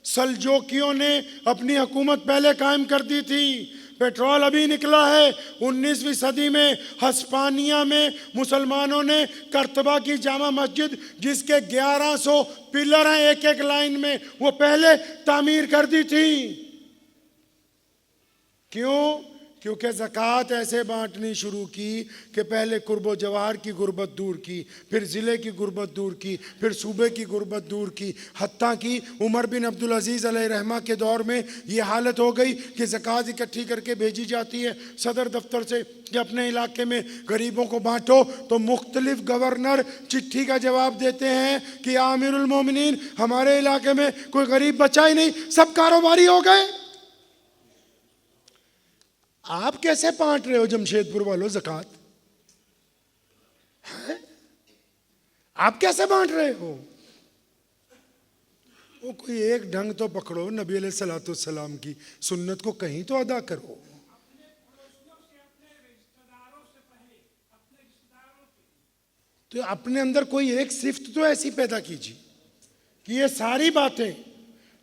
सल्जोकियों ने अपनी हुकूमत पहले कायम कर दी थी, पेट्रोल अभी निकला है। 19वीं सदी में हस्पानिया में मुसलमानों ने कर्तबा की जामा मस्जिद, जिसके 1100 पिलर हैं एक एक लाइन में, वो पहले तामीर कर दी थी। क्यों? क्योंकि ज़कात ऐसे बांटनी शुरू की कि पहले कुर्बो जवार की गुर्बत दूर की, फिर ज़िले की गुर्बत दूर की, फिर सूबे की गुर्बत दूर की, हत्ता कि उमर बिन अब्दुल अजीज़ अलैहिर्रहमा के दौर में ये हालत हो गई कि ज़कात इकट्ठी करके भेजी जाती है सदर दफ्तर से कि अपने इलाके में गरीबों को बांटो। तो मुख्तलिफ गवर्नर चिट्ठी का जवाब देते हैं कि आमिरुल मोमिनीन, हमारे इलाके में कोई गरीब बचा ही नहीं, सब कारोबारी हो गए। आप कैसे बांट रहे हो जमशेदपुर वालों ज़कात? आप कैसे बांट रहे हो? वो कोई एक ढंग तो पकड़ो, नबी अलैहिस्सलाम की सुन्नत को कहीं तो अदा करो। तो अपने अंदर कोई एक सिफ्त तो ऐसी पैदा कीजिए कि ये सारी बातें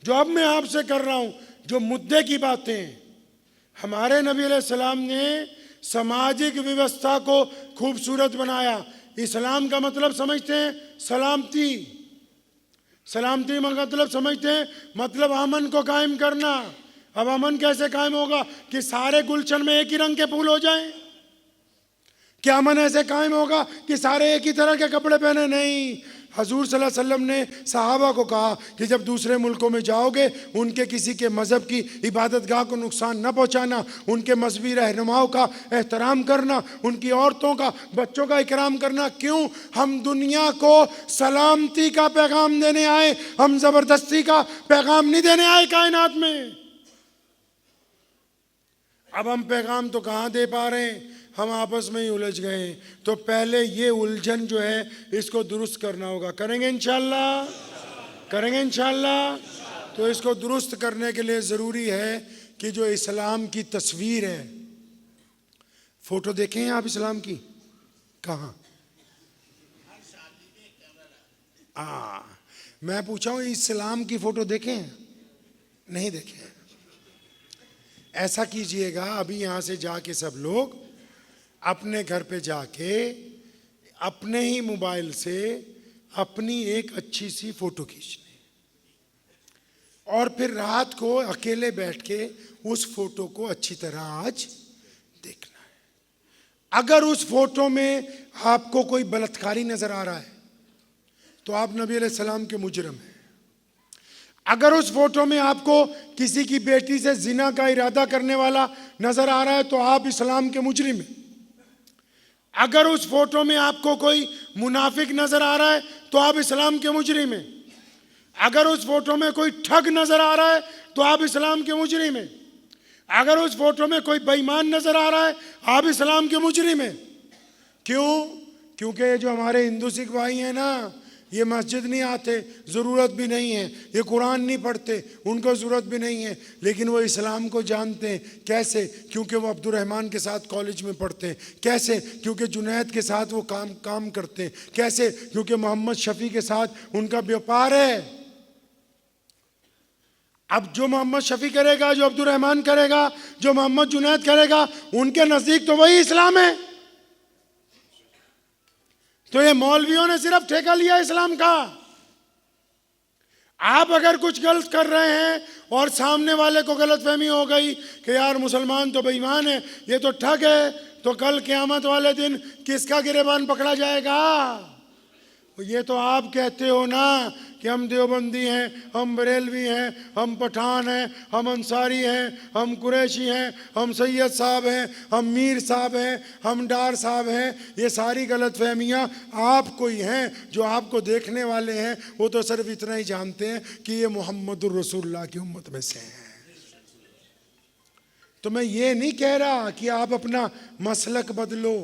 जो अब मैं आपसे कर रहा हूं, जो मुद्दे की बातें हैं, हमारे नबी अलैहिस्सलाम ने सामाजिक व्यवस्था को खूबसूरत बनाया। इस्लाम का मतलब समझते हैं सलामती, सलामती का मतलब समझते हैं मतलब अमन को कायम करना। अब अमन कैसे कायम होगा कि सारे गुलशन में एक ही रंग के फूल हो जाएं? क्या अमन ऐसे कायम होगा कि सारे एक ही तरह के कपड़े पहने? नहीं। हजूर सल्लल्लाहु अलैहि वसल्लम ने सहाबा को कहा कि जब दूसरे मुल्कों में जाओगे उनके किसी के मज़हब की इबादतगाह को नुकसान न पहुंचाना, उनके मजहबी रहनुमाओं का एहतराम करना, उनकी औरतों का, बच्चों का इकराम करना। क्यों? हम दुनिया को सलामती का पैगाम देने आए, हम ज़बरदस्ती का पैगाम नहीं देने आए कायनात में। अब हम पैगाम तो कहाँ दे पा रहे हैं, हम आपस में ही उलझ गए। तो पहले ये उलझन जो है इसको दुरुस्त करना होगा। करेंगे इंशाल्लाह, करेंगे इंशाल्लाह। तो इसको दुरुस्त करने के लिए ज़रूरी है कि जो इस्लाम की तस्वीर है, फोटो देखें हैं आप इस्लाम की? कहाँ? मैं पूछा हूँ इस्लाम की फोटो देखें हैं? नहीं देखे। ऐसा कीजिएगा, अभी यहाँ से जाके सब लोग अपने घर पे जाके अपने ही मोबाइल से अपनी एक अच्छी सी फोटो खींच लें और फिर रात को अकेले बैठ के उस फोटो को अच्छी तरह आज देखना है। अगर उस फोटो में आपको कोई बलात्कारी नजर आ रहा है तो आप नबी अलैहि सलाम के मुजरिम हैं। अगर उस फोटो में आपको किसी की बेटी से जिना का इरादा करने वाला नजर आ रहा है तो आप इस्लाम के मुजरिम हैं। अगर उस फोटो में आपको कोई मुनाफिक नजर आ रहा है तो आप इस्लाम के मुजरिम हैं। अगर उस फोटो में कोई ठग नजर आ रहा है तो आप इस्लाम के मुजरिम हैं। अगर उस फोटो में कोई बेईमान नजर आ रहा है आप इस्लाम के मुजरिम हैं। क्यों? क्योंकि ये जो हमारे हिंदू सिख भाई हैं ना, ये मस्जिद नहीं आते, ज़रूरत भी नहीं है, ये कुरान नहीं पढ़ते, उनको ज़रूरत भी नहीं है, लेकिन वो इस्लाम को जानते हैं। कैसे? क्योंकि वो अब्दुर्रहमान के साथ कॉलेज में पढ़ते हैं। कैसे? क्योंकि जुनैद के साथ वो काम करते हैं। कैसे? क्योंकि मोहम्मद शफ़ी के साथ उनका व्यापार है। अब जो मोहम्मद शफ़ी करेगा, जो अब्दुर्रहमान करेगा, जो मोहम्मद जुनैद करेगा, उनके नज़दीक तो वही इस्लाम है। तो ये मौलवियों ने सिर्फ ठेका लिया इस्लाम का। आप अगर कुछ गलत कर रहे हैं और सामने वाले को गलतफहमी हो गई कि यार मुसलमान तो बेईमान है, ये तो ठग है, तो कल क़यामत वाले दिन किसका गिरेबान पकड़ा जाएगा? ये तो आप कहते हो ना कि हम देवबंदी हैं, हम बरेलवी हैं, हम पठान हैं, हम अंसारी हैं, हम कुरैशी हैं, हम सैयद साहब हैं, हम मीर साहब हैं, हम डार साहब हैं। ये सारी गलतफहमियाँ आपको ही हैं। जो आपको देखने वाले हैं वो तो सिर्फ इतना ही जानते हैं कि ये मोहम्मदुर रसूलुल्लाह की उम्मत में से हैं। तो मैं ये नहीं कह रहा कि आप अपना मसलक बदलो,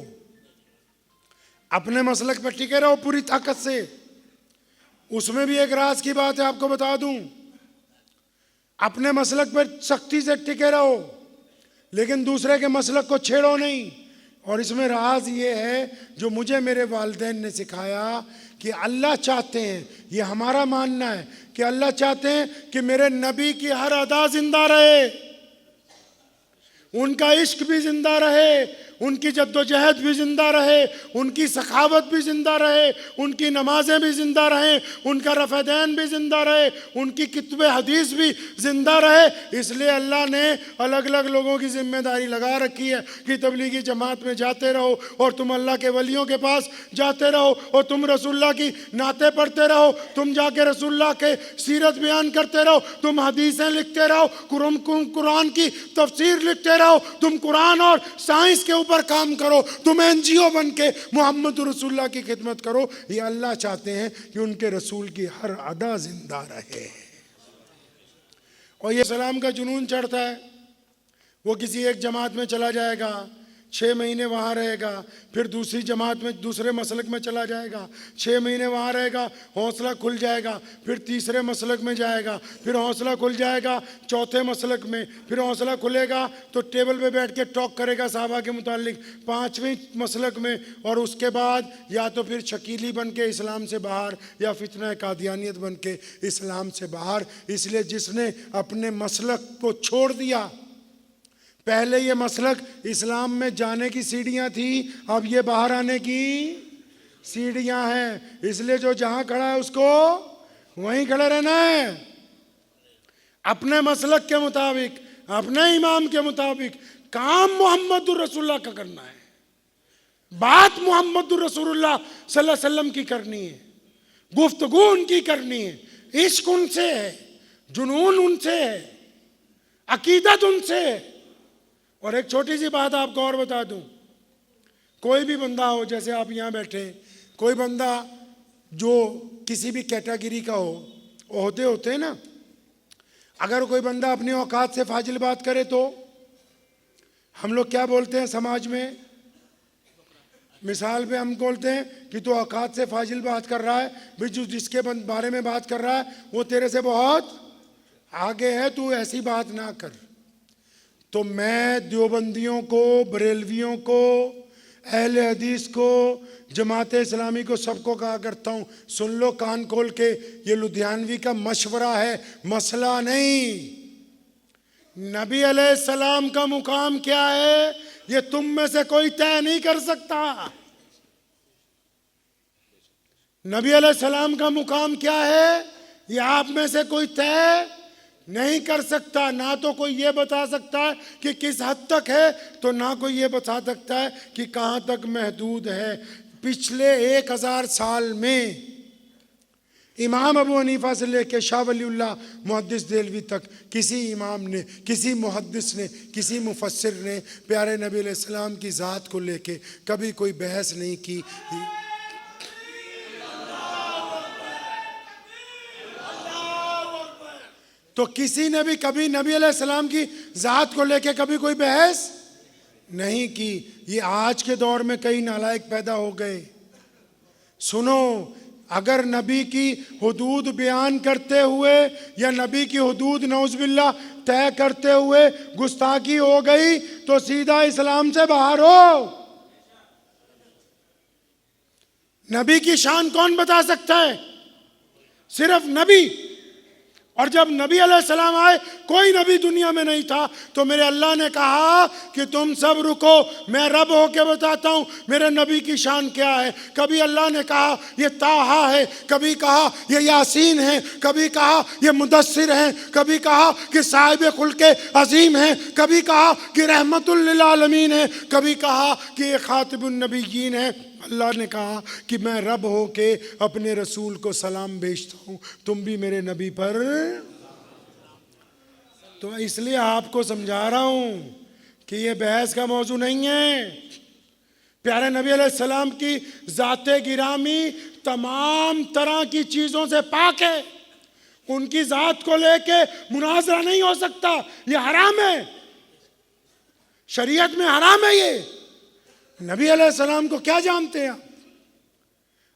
अपने मसलक पर टिके रहो पूरी ताकत से। उसमें भी एक राज की बात है, आपको बता दूं, अपने मसलक पर सख्ती से टिके रहो लेकिन दूसरे के मसलक को छेड़ो नहीं। और इसमें राज ये है जो मुझे मेरे वालिदैन ने सिखाया कि अल्लाह चाहते हैं, ये हमारा मानना है कि अल्लाह चाहते हैं कि मेरे नबी की हर अदा जिंदा रहे, उनका इश्क भी जिंदा रहे, उनकी जद्दोजहद भी जिंदा रहे, उनकी सखावत भी जिंदा रहे, उनकी नमाजें भी जिंदा रहें, उनका रफ़ैदैन भी जिंदा रहे, उनकी किताबे हदीस भी जिंदा रहे। इसलिए अल्लाह ने अलग अलग लोगों की जिम्मेदारी लगा रखी है कि तबलीगी जमात में जाते रहो और तुम अल्लाह के वलियों के पास जाते रहो और तुम रसूलुल्लाह की नाते पढ़ते रहो, तुम जाके रसूलुल्लाह के सीरत बयान करते रहो, तुम हदीसें लिखते रहो, कुरान की तफसीर लिखते रहो, तुम कुरान और साइंस के ऊपर काम करो, तुम एनजीओ बन के मोहम्मद रसूलुल्लाह की खिदमत करो। ये अल्लाह चाहते हैं कि उनके रसूल की हर अदा जिंदा रहे। और ये सलाम का जुनून चढ़ता है, वो किसी एक जमात में चला जाएगा, 6 महीने वहाँ रहेगा, फिर दूसरी जमात में दूसरे मसलक में चला जाएगा, 6 महीने वहाँ रहेगा, हौसला खुल जाएगा, फिर तीसरे मसलक में जाएगा, फिर हौसला खुल जाएगा चौथे मसलक में, फिर हौसला खुलेगा तो टेबल पे बैठ के टॉक करेगा साहबा के मुतालिक 5वें मसलक में, और उसके बाद या तो फिर शकीली बन के इस्लाम से बाहर या फितना कादियानियत बन के इस्लाम से बाहर। इसलिए जिसने अपने मसलक को छोड़ दिया, पहले ये मसलक इस्लाम में जाने की सीढ़ियां थी, अब ये बाहर आने की सीढ़ियां हैं, इसलिए जो जहां खड़ा है उसको वहीं खड़े रहना है। अपने मसलक के मुताबिक, अपने इमाम के मुताबिक काम मोहम्मदुर रसूलुल्लाह का करना है, बात मोहम्मदुर रसूलुल्लाह सल्लल्लाहु अलैहि वसल्लम की करनी है, गुफ्तगू उनकी करनी है, इश्क उनसे है, जुनून उनसे है, अकीदत उनसे है। और एक छोटी सी बात आपको और बता दूं, कोई भी बंदा हो, जैसे आप यहाँ बैठे, कोई बंदा जो किसी भी कैटेगरी का हो, ओहदे होते हैं ना, अगर कोई बंदा अपनी औकात से फाजिल बात करे तो हम लोग क्या बोलते हैं समाज में? मिसाल पे हम बोलते हैं कि तू औकात से फाजिल बात कर रहा है, भाई जो जिसके बारे में बात कर रहा है वो तेरे से बहुत आगे है, तू ऐसी बात ना कर। तो मैं देवबंदियों को, बरेलवियों को, अहले हदीस को, जमात इस्लामी को, सबको कहा करता हूँ, सुन लो कान खोल के, ये लुधियानवी का मशवरा है, मसला नहीं। नबी अलैहिस्सलाम का मुकाम क्या है ये तुम में से कोई तय नहीं कर सकता। नबी अलैहिस्सलाम का मुकाम क्या है ये आप में से कोई तय नहीं कर सकता। ना तो कोई ये बता सकता है कि किस हद तक है, तो ना कोई ये बता सकता है कि कहाँ तक महदूद है। पिछले 1000 साल में इमाम अबू हनीफा से लेकर शाह वलीउल्लाह मुहद्दिस देलवी तक किसी इमाम ने, किसी मुहद्दिस ने, किसी मुफस्सिर ने प्यारे नबी अलैहिस्सलाम की ज़ात को लेके कभी कोई बहस नहीं की। तो किसी ने भी कभी नबी अलैहिस्सलाम की ज़ात को लेके कभी कोई बहस नहीं की। ये आज के दौर में कई नालायक पैदा हो गए। सुनो, अगर नबी की हुदूद बयान करते हुए या नबी की हुदूद नौज़बिल्लाह तय करते हुए गुस्ताखी हो गई तो सीधा इस्लाम से बाहर हो। नबी की शान कौन बता सकता है? सिर्फ नबी। और जब नबी अलैहिस्सलाम आए, कोई नबी दुनिया में नहीं था, तो मेरे अल्लाह ने कहा कि तुम सब रुको, मैं रब होके बताता हूँ मेरे नबी की शान क्या है। कभी अल्लाह ने कहा ये ताहा है, कभी कहा ये यासीन है, कभी कहा ये मुदस्सिर है, कभी कहा कि साहिब खुल्के अजीम है, कभी कहा कि रहमतुल लिल आलमीन है, कभी कहा कि ये खातिबुन नबिय्यीन है। अल्लाह ने कहा कि मैं रब हो के अपने रसूल को सलाम भेजता हूँ, तुम भी मेरे नबी पर। तो इसलिए आपको समझा रहा हूँ कि ये बहस का मौजू नहीं है। प्यारे नबी अलैहिस्सलाम की ज़ाते गिरामी तमाम तरह की चीज़ों से पाक है। उनकी ज़ात को लेके मुनाजरा नहीं हो सकता, ये हराम है, शरीयत में हराम है। ये नबी अलैहिस्सलाम को क्या जानते हैं आप?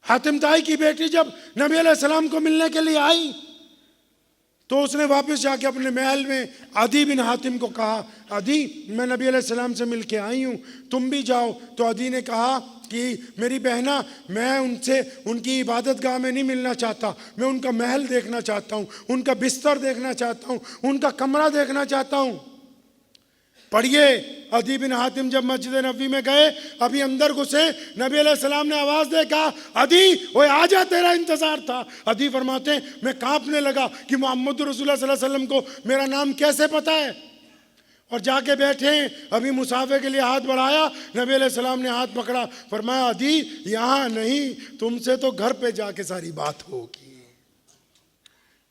हातिम ताई की बेटी जब नबी अलैहिस्सलाम को मिलने के लिए आई तो उसने वापस जाके अपने महल में अदी बिन हातिम को कहा, अदी मैं नबी अलैहिस्सलाम से मिल के आई हूँ, तुम भी जाओ। तो अदी ने कहा कि मेरी बहना, मैं उनसे उनकी इबादत गाह में नहीं मिलना चाहता, मैं उनका महल देखना चाहता हूँ, उनका बिस्तर देखना चाहता हूँ, उनका कमरा देखना चाहता हूँ। पढ़िए, अदी बिन हातिम जब मस्जिद नबी में गए, अभी अंदर घुसे, नबी अलैहिस्सलाम ने आवाज़ दे कहा, अदी ओए आजा, तेरा इंतज़ार था। अदी फरमाते हैं मैं कांपने लगा कि मोहम्मद रसूलुल्लाह सल्लल्लाहु अलैहि वसल्लम को मेरा नाम कैसे पता है। और जाके बैठे, अभी मुसाफे के लिए हाथ बढ़ाया, नबी अलैहिस्सलाम ने हाथ पकड़ा, फरमाया अदी यहाँ नहीं, तुमसे तो घर पे जाके सारी बात होगी।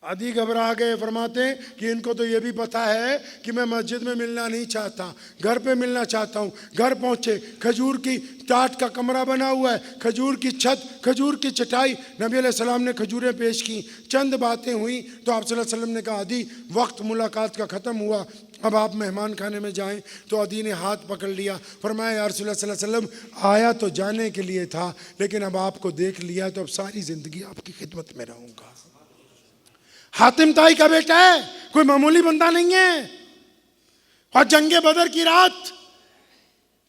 अदी घबरा गए, फरमाते हैं कि इनको तो ये भी पता है कि मैं मस्जिद में मिलना नहीं चाहता, घर पे मिलना चाहता हूँ। घर पहुँचे, खजूर की टाट का कमरा बना हुआ है, खजूर की छत, खजूर की चटाई, नबी अलैहिस्सलाम ने खजूरें पेश की, चंद बातें हुई तो आप सल्लल्लाहु अलैहि वसल्लम ने कहा, अदी वक्त मुलाकात का ख़त्म हुआ, अब आप मेहमान खाने में जाएं। तो अदी ने हाथ पकड़ लिया, फरमाया या रसूलल्लाह सल्लल्लाहु अलैहि वसल्लम, आया तो जाने के लिए था, लेकिन अब आपको देख लिया तो अब सारी ज़िंदगी आपकी खिदमत में रहूँगा। हातिम ताई का बेटा है, कोई मामूली बंदा नहीं है। और जंगे बदर की रात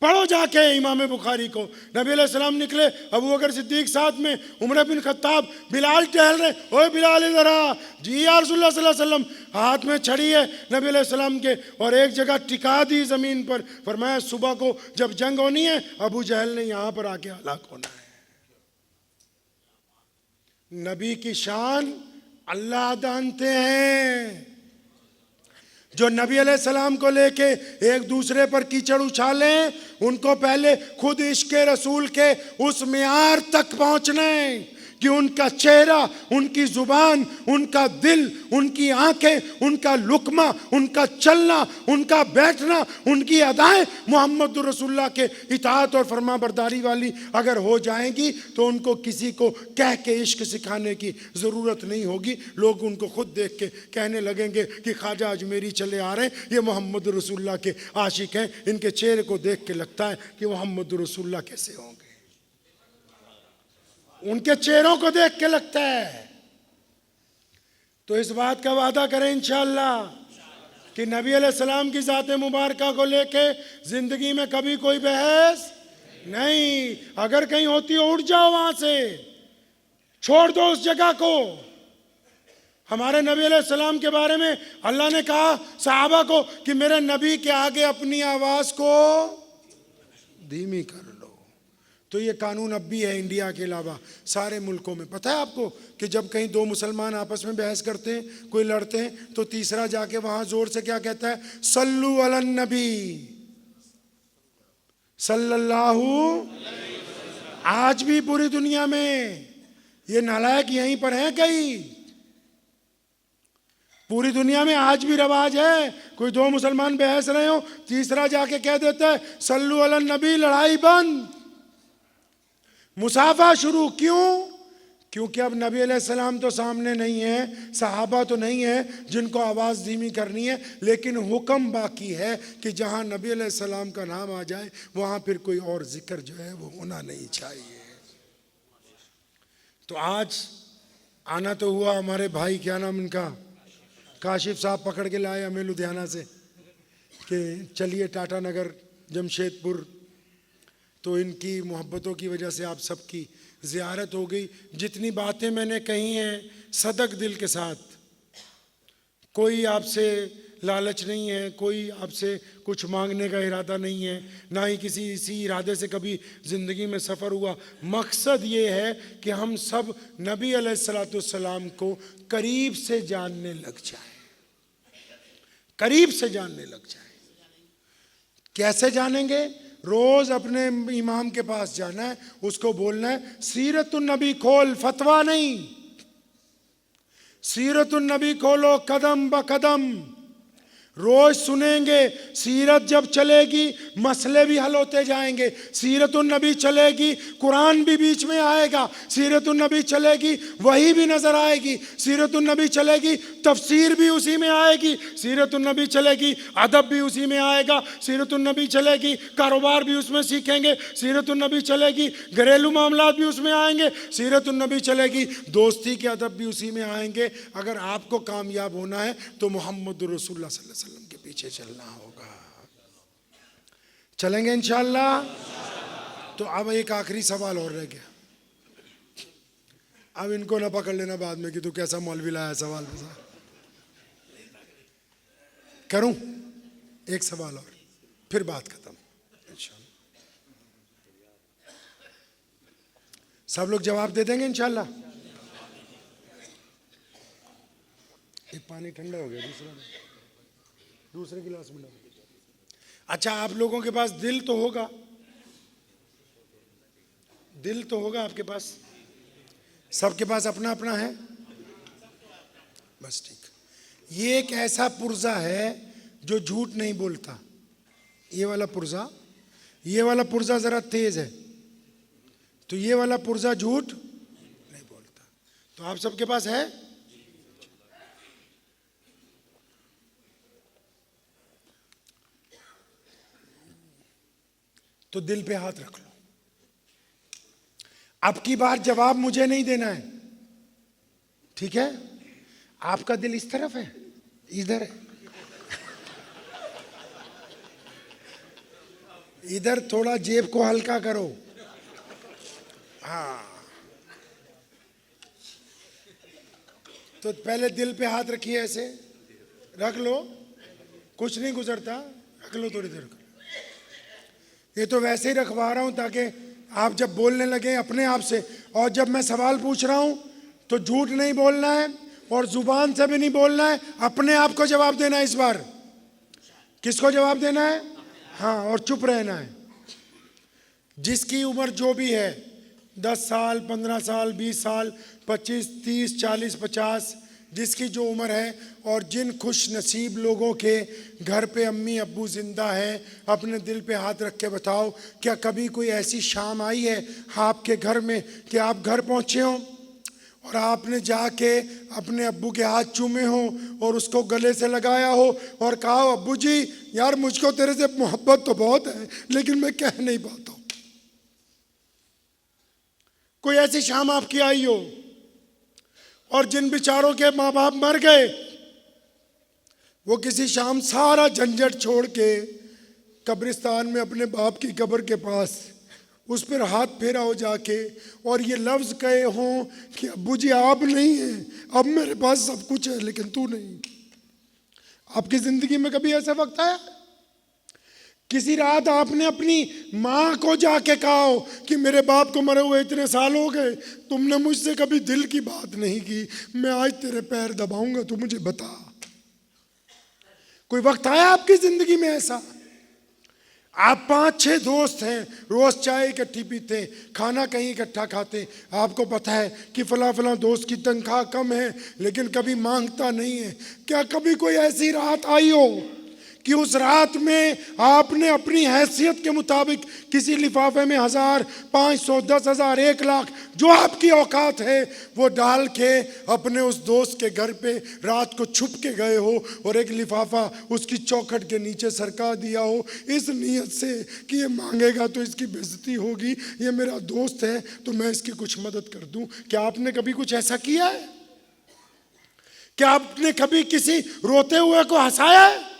पढ़ो जाके इमाम बुखारी को, नबी अलैहिस्सलाम निकले, अबू बकर सिद्दीक साथ में, उमर बिन खत्ताब, बिलाल टहल रहे, ओए बिलाल इधर आ। जी या रसूलुल्लाह सल्लल्लाहु अलैहि वसल्लम, हाथ में छड़ी है नबी अलैहिस्सलाम के, और एक जगह टिका दी ज़मीन पर, फरमाया सुबह को जब जंग होनी है, अबू जहल ने यहाँ पर आके हलाक होना है। नबी की शान अल्लाह जानते हैं। जो नबी अलैहिस्सलाम को लेके एक दूसरे पर कीचड़ उछालें, उनको पहले खुद इश्क रसूल के उस मियार तक पहुंचना है कि उनका चेहरा, उनकी जुबान, उनका दिल, उनकी आंखें, उनका लुकमा, उनका चलना, उनका बैठना, उनकी अदाएं मोहम्मद रसूलुल्लाह के इताअत और फरमाबरदारी वाली अगर हो जाएंगी तो उनको किसी को कह के इश्क सिखाने की ज़रूरत नहीं होगी। लोग उनको खुद देख के कहने लगेंगे कि ख्वाजा अजमेरी चले आ रहे हैं, ये मोहम्मद रसूलुल्लाह के आशिक हैं, इनके चेहरे को देख के लगता है कि मोहम्मद रसूलुल्लाह कैसे होंगे, उनके चेहरों को देख के लगता है। तो इस बात का वादा करें इंशाअल्लाह कि नबी अलैहिस्सलाम की ज़ात मुबारका को लेके जिंदगी में कभी कोई बहस नहीं। अगर कहीं होती हो उठ जाओ वहां से, छोड़ दो उस जगह को। हमारे नबी अलैहिस्सलाम के बारे में अल्लाह ने कहा सहाबा को कि मेरे नबी के आगे अपनी आवाज को धीमी कर लो। तो ये कानून अब भी है इंडिया के अलावा सारे मुल्कों में। पता है आपको कि जब कहीं दो मुसलमान आपस में बहस करते हैं, कोई लड़ते हैं, तो तीसरा जाके वहां जोर से क्या कहता है? सल्लु अलन नबी सल्लल्लाहु। आज भी पूरी दुनिया में ये नालायक यहीं पर हैं कहीं, पूरी दुनिया में आज भी रवाज है। कोई दो मुसलमान बहस रहे हो, तीसरा जाके कह देता है सल्लु अलन नबी, लड़ाई बंद, मुसाफा शुरू। क्यों? क्योंकि अब नबी अलैहिस्सलाम तो सामने नहीं है, सहाबा तो नहीं है जिनको आवाज़ धीमी करनी है, लेकिन हुक्म बाकी है कि जहाँ नबी अलैहिस्सलाम का नाम आ जाए वहाँ फिर कोई और जिक्र जो है वो होना नहीं चाहिए। तो आज आना तो हुआ, हमारे भाई क्या नाम इनका, काशिफ साहब पकड़ के लाए हमें लुधियाना से कि चलिए टाटा नगर जमशेदपुर। तो इनकी मोहब्बतों की वजह से आप सबकी ज़ियारत हो गई। जितनी बातें मैंने कही हैं सदक दिल के साथ, कोई आपसे लालच नहीं है, कोई आपसे कुछ मांगने का इरादा नहीं है, ना ही किसी इसी इरादे से कभी ज़िंदगी में सफ़र हुआ। मकसद ये है कि हम सब नबी अलैहिस्सलाम को करीब से जानने लग जाएं, करीब से जानने लग जाएं। कैसे जानेंगे? रोज अपने इमाम के पास जाना है, उसको बोलना है सीरतुन नबी खोल, फतवा नहीं, सीरतुन नबी खोलो कदम ब कदम। रोज सुनेंगे, सीरत जब चलेगी मसले भी हल होते जाएंगे। सीरतुन नबी चलेगी, कुरान भी बीच में आएगा। सीरतुन नबी चलेगी, वही भी नजर आएगी। सीरतुन नबी चलेगी, तफसीर भी उसी में आएगी। सीरतुन नबी चलेगी, अदब भी उसी में आएगा। सीरतुन नबी चलेगी, कारोबार भी उसमें सीखेंगे। सीरतुन नबी चलेगी, घरेलू मामलात भी उसमें आएंगे। सीरतुन नबी चलेगी, दोस्ती के अदब भी उसी में आएंगे। अगर आपको कामयाब होना है तो मोहम्मद रसूलुल्लाह सल्लल्लाहु अलैहि वसल्लम के पीछे चलना होगा। चलेंगे इंशाअल्लाह। तो अब एक आखिरी सवाल और रह गया, अब इनको ना पकड़ लेना बाद में कि तू कैसा मौलवी लाया सवाल पे। करूं एक सवाल और, फिर बात खत्म इंशाअल्लाह। सब लोग जवाब दे देंगे इंशाअल्लाह। एक पानी ठंडा हो गया, दूसरे गिलास में डालो। अच्छा, आप लोगों के पास दिल तो होगा, दिल तो होगा आपके पास, सबके पास अपना अपना है, बस ठीक। ये एक ऐसा पुर्जा है जो झूठ नहीं बोलता। ये वाला पुर्जा जरा तेज है, तो ये वाला पुर्जा झूठ नहीं बोलता। तो आप सबके पास है? तो दिल पे हाथ रख लो। अब की बार जवाब मुझे नहीं देना है, ठीक है? आपका दिल इस तरफ है, इधर है, इधर थोड़ा जेब को हल्का करो। हाँ, तो पहले दिल पे हाथ रखिए, ऐसे रख लो, कुछ नहीं गुजरता, रख लो थोड़ी देर। ये तो वैसे ही रखवा रहा हूं ताकि आप जब बोलने लगे अपने आप से, और जब मैं सवाल पूछ रहा हूं तो झूठ नहीं बोलना है और जुबान से भी नहीं बोलना है, अपने आप को जवाब देना है। इस बार किसको जवाब देना है? हाँ, और चुप रहना है। जिसकी उम्र जो भी है, 10 साल, 15 साल, 20 साल, 25, 30, 40, 50, जिसकी जो उम्र है, और जिन खुश नसीब लोगों के घर पे अम्मी अब्बू जिंदा हैं, अपने दिल पे हाथ रख के बताओ, क्या कभी कोई ऐसी शाम आई है आपके घर में कि आप घर पहुंचे हो और आपने जाके अपने अब्बू के हाथ चूमे हो और उसको गले से लगाया हो और कहा हो, अब्बू जी यार मुझको तेरे से मोहब्बत तो बहुत है लेकिन मैं कह नहीं पाता हूं। कोई ऐसी शाम आपकी आई हो, और जिन बेचारों के माँ बाप मर गए, वो किसी शाम सारा झंझट छोड़ के कब्रिस्तान में अपने बाप की कब्र के पास उस पर हाथ फेरा हो जाके और ये लफ्ज कहे हों कि अब्बू जी आप नहीं हैं, अब मेरे पास सब कुछ है लेकिन तू नहीं। आपकी जिंदगी में कभी ऐसा वक्त आया? किसी रात आपने अपनी माँ को जाके कहा हो कि मेरे बाप को मरे हुए इतने साल हो गए, तुमने मुझसे कभी दिल की बात नहीं की, मैं आज तेरे पैर दबाऊंगा, तू मुझे बता। कोई वक्त आया आपकी जिंदगी में ऐसा? आप 5-6 दोस्त हैं, रोज चाय इकट्ठी पीते, खाना कहीं इकट्ठा खाते, आपको पता है कि फला फला दोस्त की तनख्वाह कम है लेकिन कभी मांगता नहीं है। क्या कभी कोई ऐसी रात आई हो कि उस रात में आपने अपनी हैसियत के मुताबिक किसी लिफाफे में 1000, 500, 10,000, 1 लाख जो आपकी औकात है वो डाल के अपने उस दोस्त के घर पे रात को छुप के गए हो और एक लिफाफा उसकी चौखट के नीचे सरका दिया हो, इस नीयत से कि ये मांगेगा तो इसकी बेइज्जती होगी, ये मेरा दोस्त है तो मैं इसकी कुछ मदद कर दूं? क्या आपने कभी कुछ ऐसा किया है? क्या आपने कभी किसी रोते हुए को हंसाया है?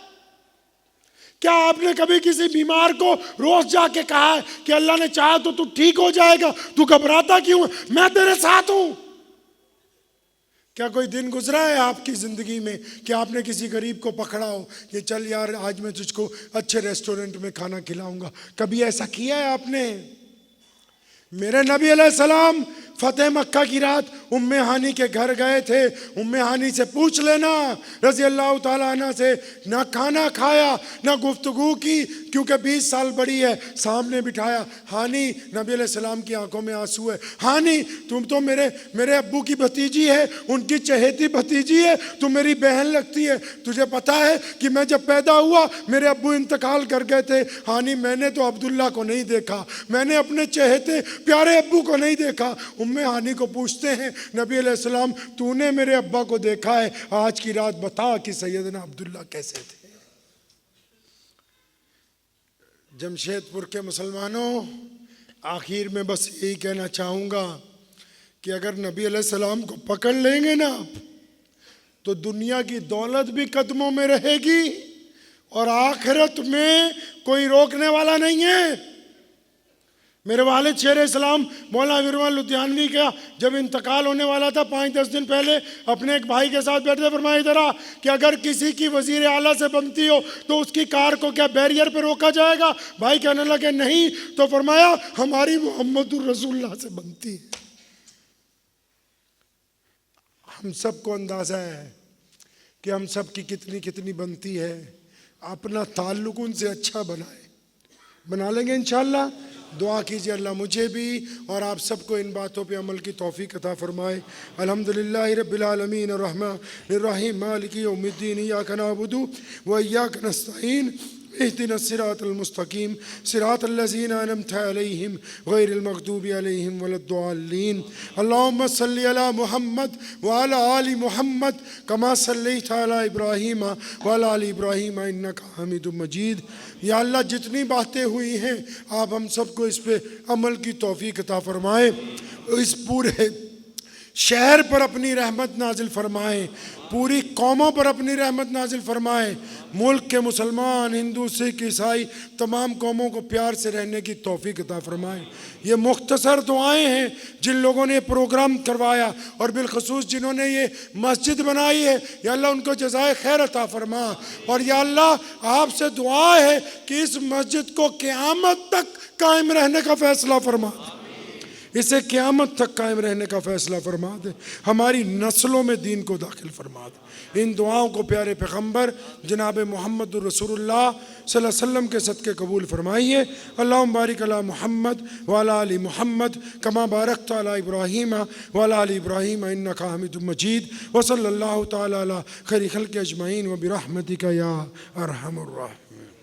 क्या आपने कभी किसी बीमार को रोज जाके कहा है कि अल्लाह ने चाहा तो तू ठीक हो जाएगा, तू घबराता क्यों है, मैं तेरे साथ हूं? क्या कोई दिन गुजरा है आपकी जिंदगी में कि आपने किसी गरीब को पकड़ा हो कि चल यार आज मैं तुझको अच्छे रेस्टोरेंट में खाना खिलाऊंगा? कभी ऐसा किया है आपने? मेरे नबी अलैहिस्सलाम फतेह मक्का की रात उम्मे हानी के घर गए थे। उम्मे हानी से पूछ लेना रजी अल्लाह ताला अन्हा से, ना खाना खाया ना गुफ्तगू की क्योंकि 20 साल बड़ी है, सामने बिठाया। हानी, नबी अलैहिस्सलाम की आंखों में आंसू है, हानी तुम तो मेरे अब्बू की भतीजी है, उनकी चहेती भतीजी है, तुम मेरी बहन लगती है। तुझे पता है कि मैं जब पैदा हुआ मेरे अब्बू इंतकाल कर गए थे। हानी मैंने तो अब्दुल्ला को नहीं देखा, मैंने अपने चहेते प्यारे अब्बू को नहीं देखा। उम्मे हानी को पूछते हैं नबी अलैहिस्सलाम तूने मेरे अब्बा को देखा है, आज की रात बता कि सैयदना अब्दुल्ला कैसे थे। जमशेदपुर के मुसलमानों, आखिर में बस यही कहना चाहूँगा कि अगर नबी अलैहिस्सलाम को पकड़ लेंगे ना तो दुनिया की दौलत भी कदमों में रहेगी और आखिरत में कोई रोकने वाला नहीं है। मेरे वालिद शेर इस्लाम मौलाना विरमान लुधियानवी का जब इंतकाल होने वाला था 5-10 दिन पहले अपने एक भाई के साथ बैठे, फरमाया इधर आ कि अगर किसी की वजीर आला से बनती हो तो उसकी कार को क्या बैरियर पे रोका जाएगा? भाई कहने लगे नहीं, तो फरमाया हमारी मोहम्मदुर रसूलुल्लाह से बनती है। हम सबको अंदाजा है कि हम सब की कितनी कितनी बनती है। अपना ताल्लुक उनसे अच्छा बना लेंगे इंशाअल्लाह। दुआ कीजिए अल्लाह मुझे भी और आप सबको इन बातों पे अमल की तौफीक अता फरमाए। अल्हम्दुलिल्लाहि रब्बिल आलमीन अर्रहमानिर रहीम मालिकी यौमिद्दीन इय्याका नअबुदु व इय्याका नस्तईन इहदिनस सिरातल मुस्तकीम सिरातल लज़ीना अनअमता अलैहिम गैरिल मग़दूबि अलैहिम वलद्दाल्लीन। अल्लाहुम्मा सल्लि अला मुहम्मद व अला आलि मुहम्मद कमा सल्लैता अला इब्राहीम व अला आलि इब्राहीम इन्नका हमीदुम मजीद। या अल्लाह जितनी बातें हुई हैं आप हम सबको इस पे अमल की तौफीक अता फरमाए। इस पूरे शहर पर अपनी रहमत नाजिल फरमाए, पूरी कौमों पर अपनी रहमत नाजिल फरमाए। मुल्क के मुसलमान, हिंदू, सिख, ईसाई तमाम कौमों को प्यार से रहने की तौफीक अता फरमाए। ये मुख्तसर दुआएं हैं जिन लोगों ने प्रोग्राम करवाया और बिलखसूस जिन्होंने ये मस्जिद बनाई है, या अल्लाह उनको जज़ाए खैर अता फरमा। और या अल्लाह आपसे दुआ है कि इस मस्जिद को क़यामत तक कायम रहने का फ़ैसला फरमा। इसे क़यामत तक कायम रहने का फ़ैसला फरमा दे, हमारी नस्लों में दीन को दाखिल फरमा दे। इन दुआओं को प्यारे पैगम्बर जनाब मोहम्मद रसूलुल्लाह सल्लल्लाहु अलैहि वसल्लम के सदक़े कबूल फरमाइए। अल्लाहुम्मा बारिक अला मुहम्मद व अला आलि मुहम्मद कमा बारकत अला इब्राहीम व अला आलि इब्राहीम इन्नका हमीदुम मजीद व सल्लल्लाहु तआला अला खैरि खल्क़ि अजमईन व बिरहमतिका या अरहमुर राहिमीन।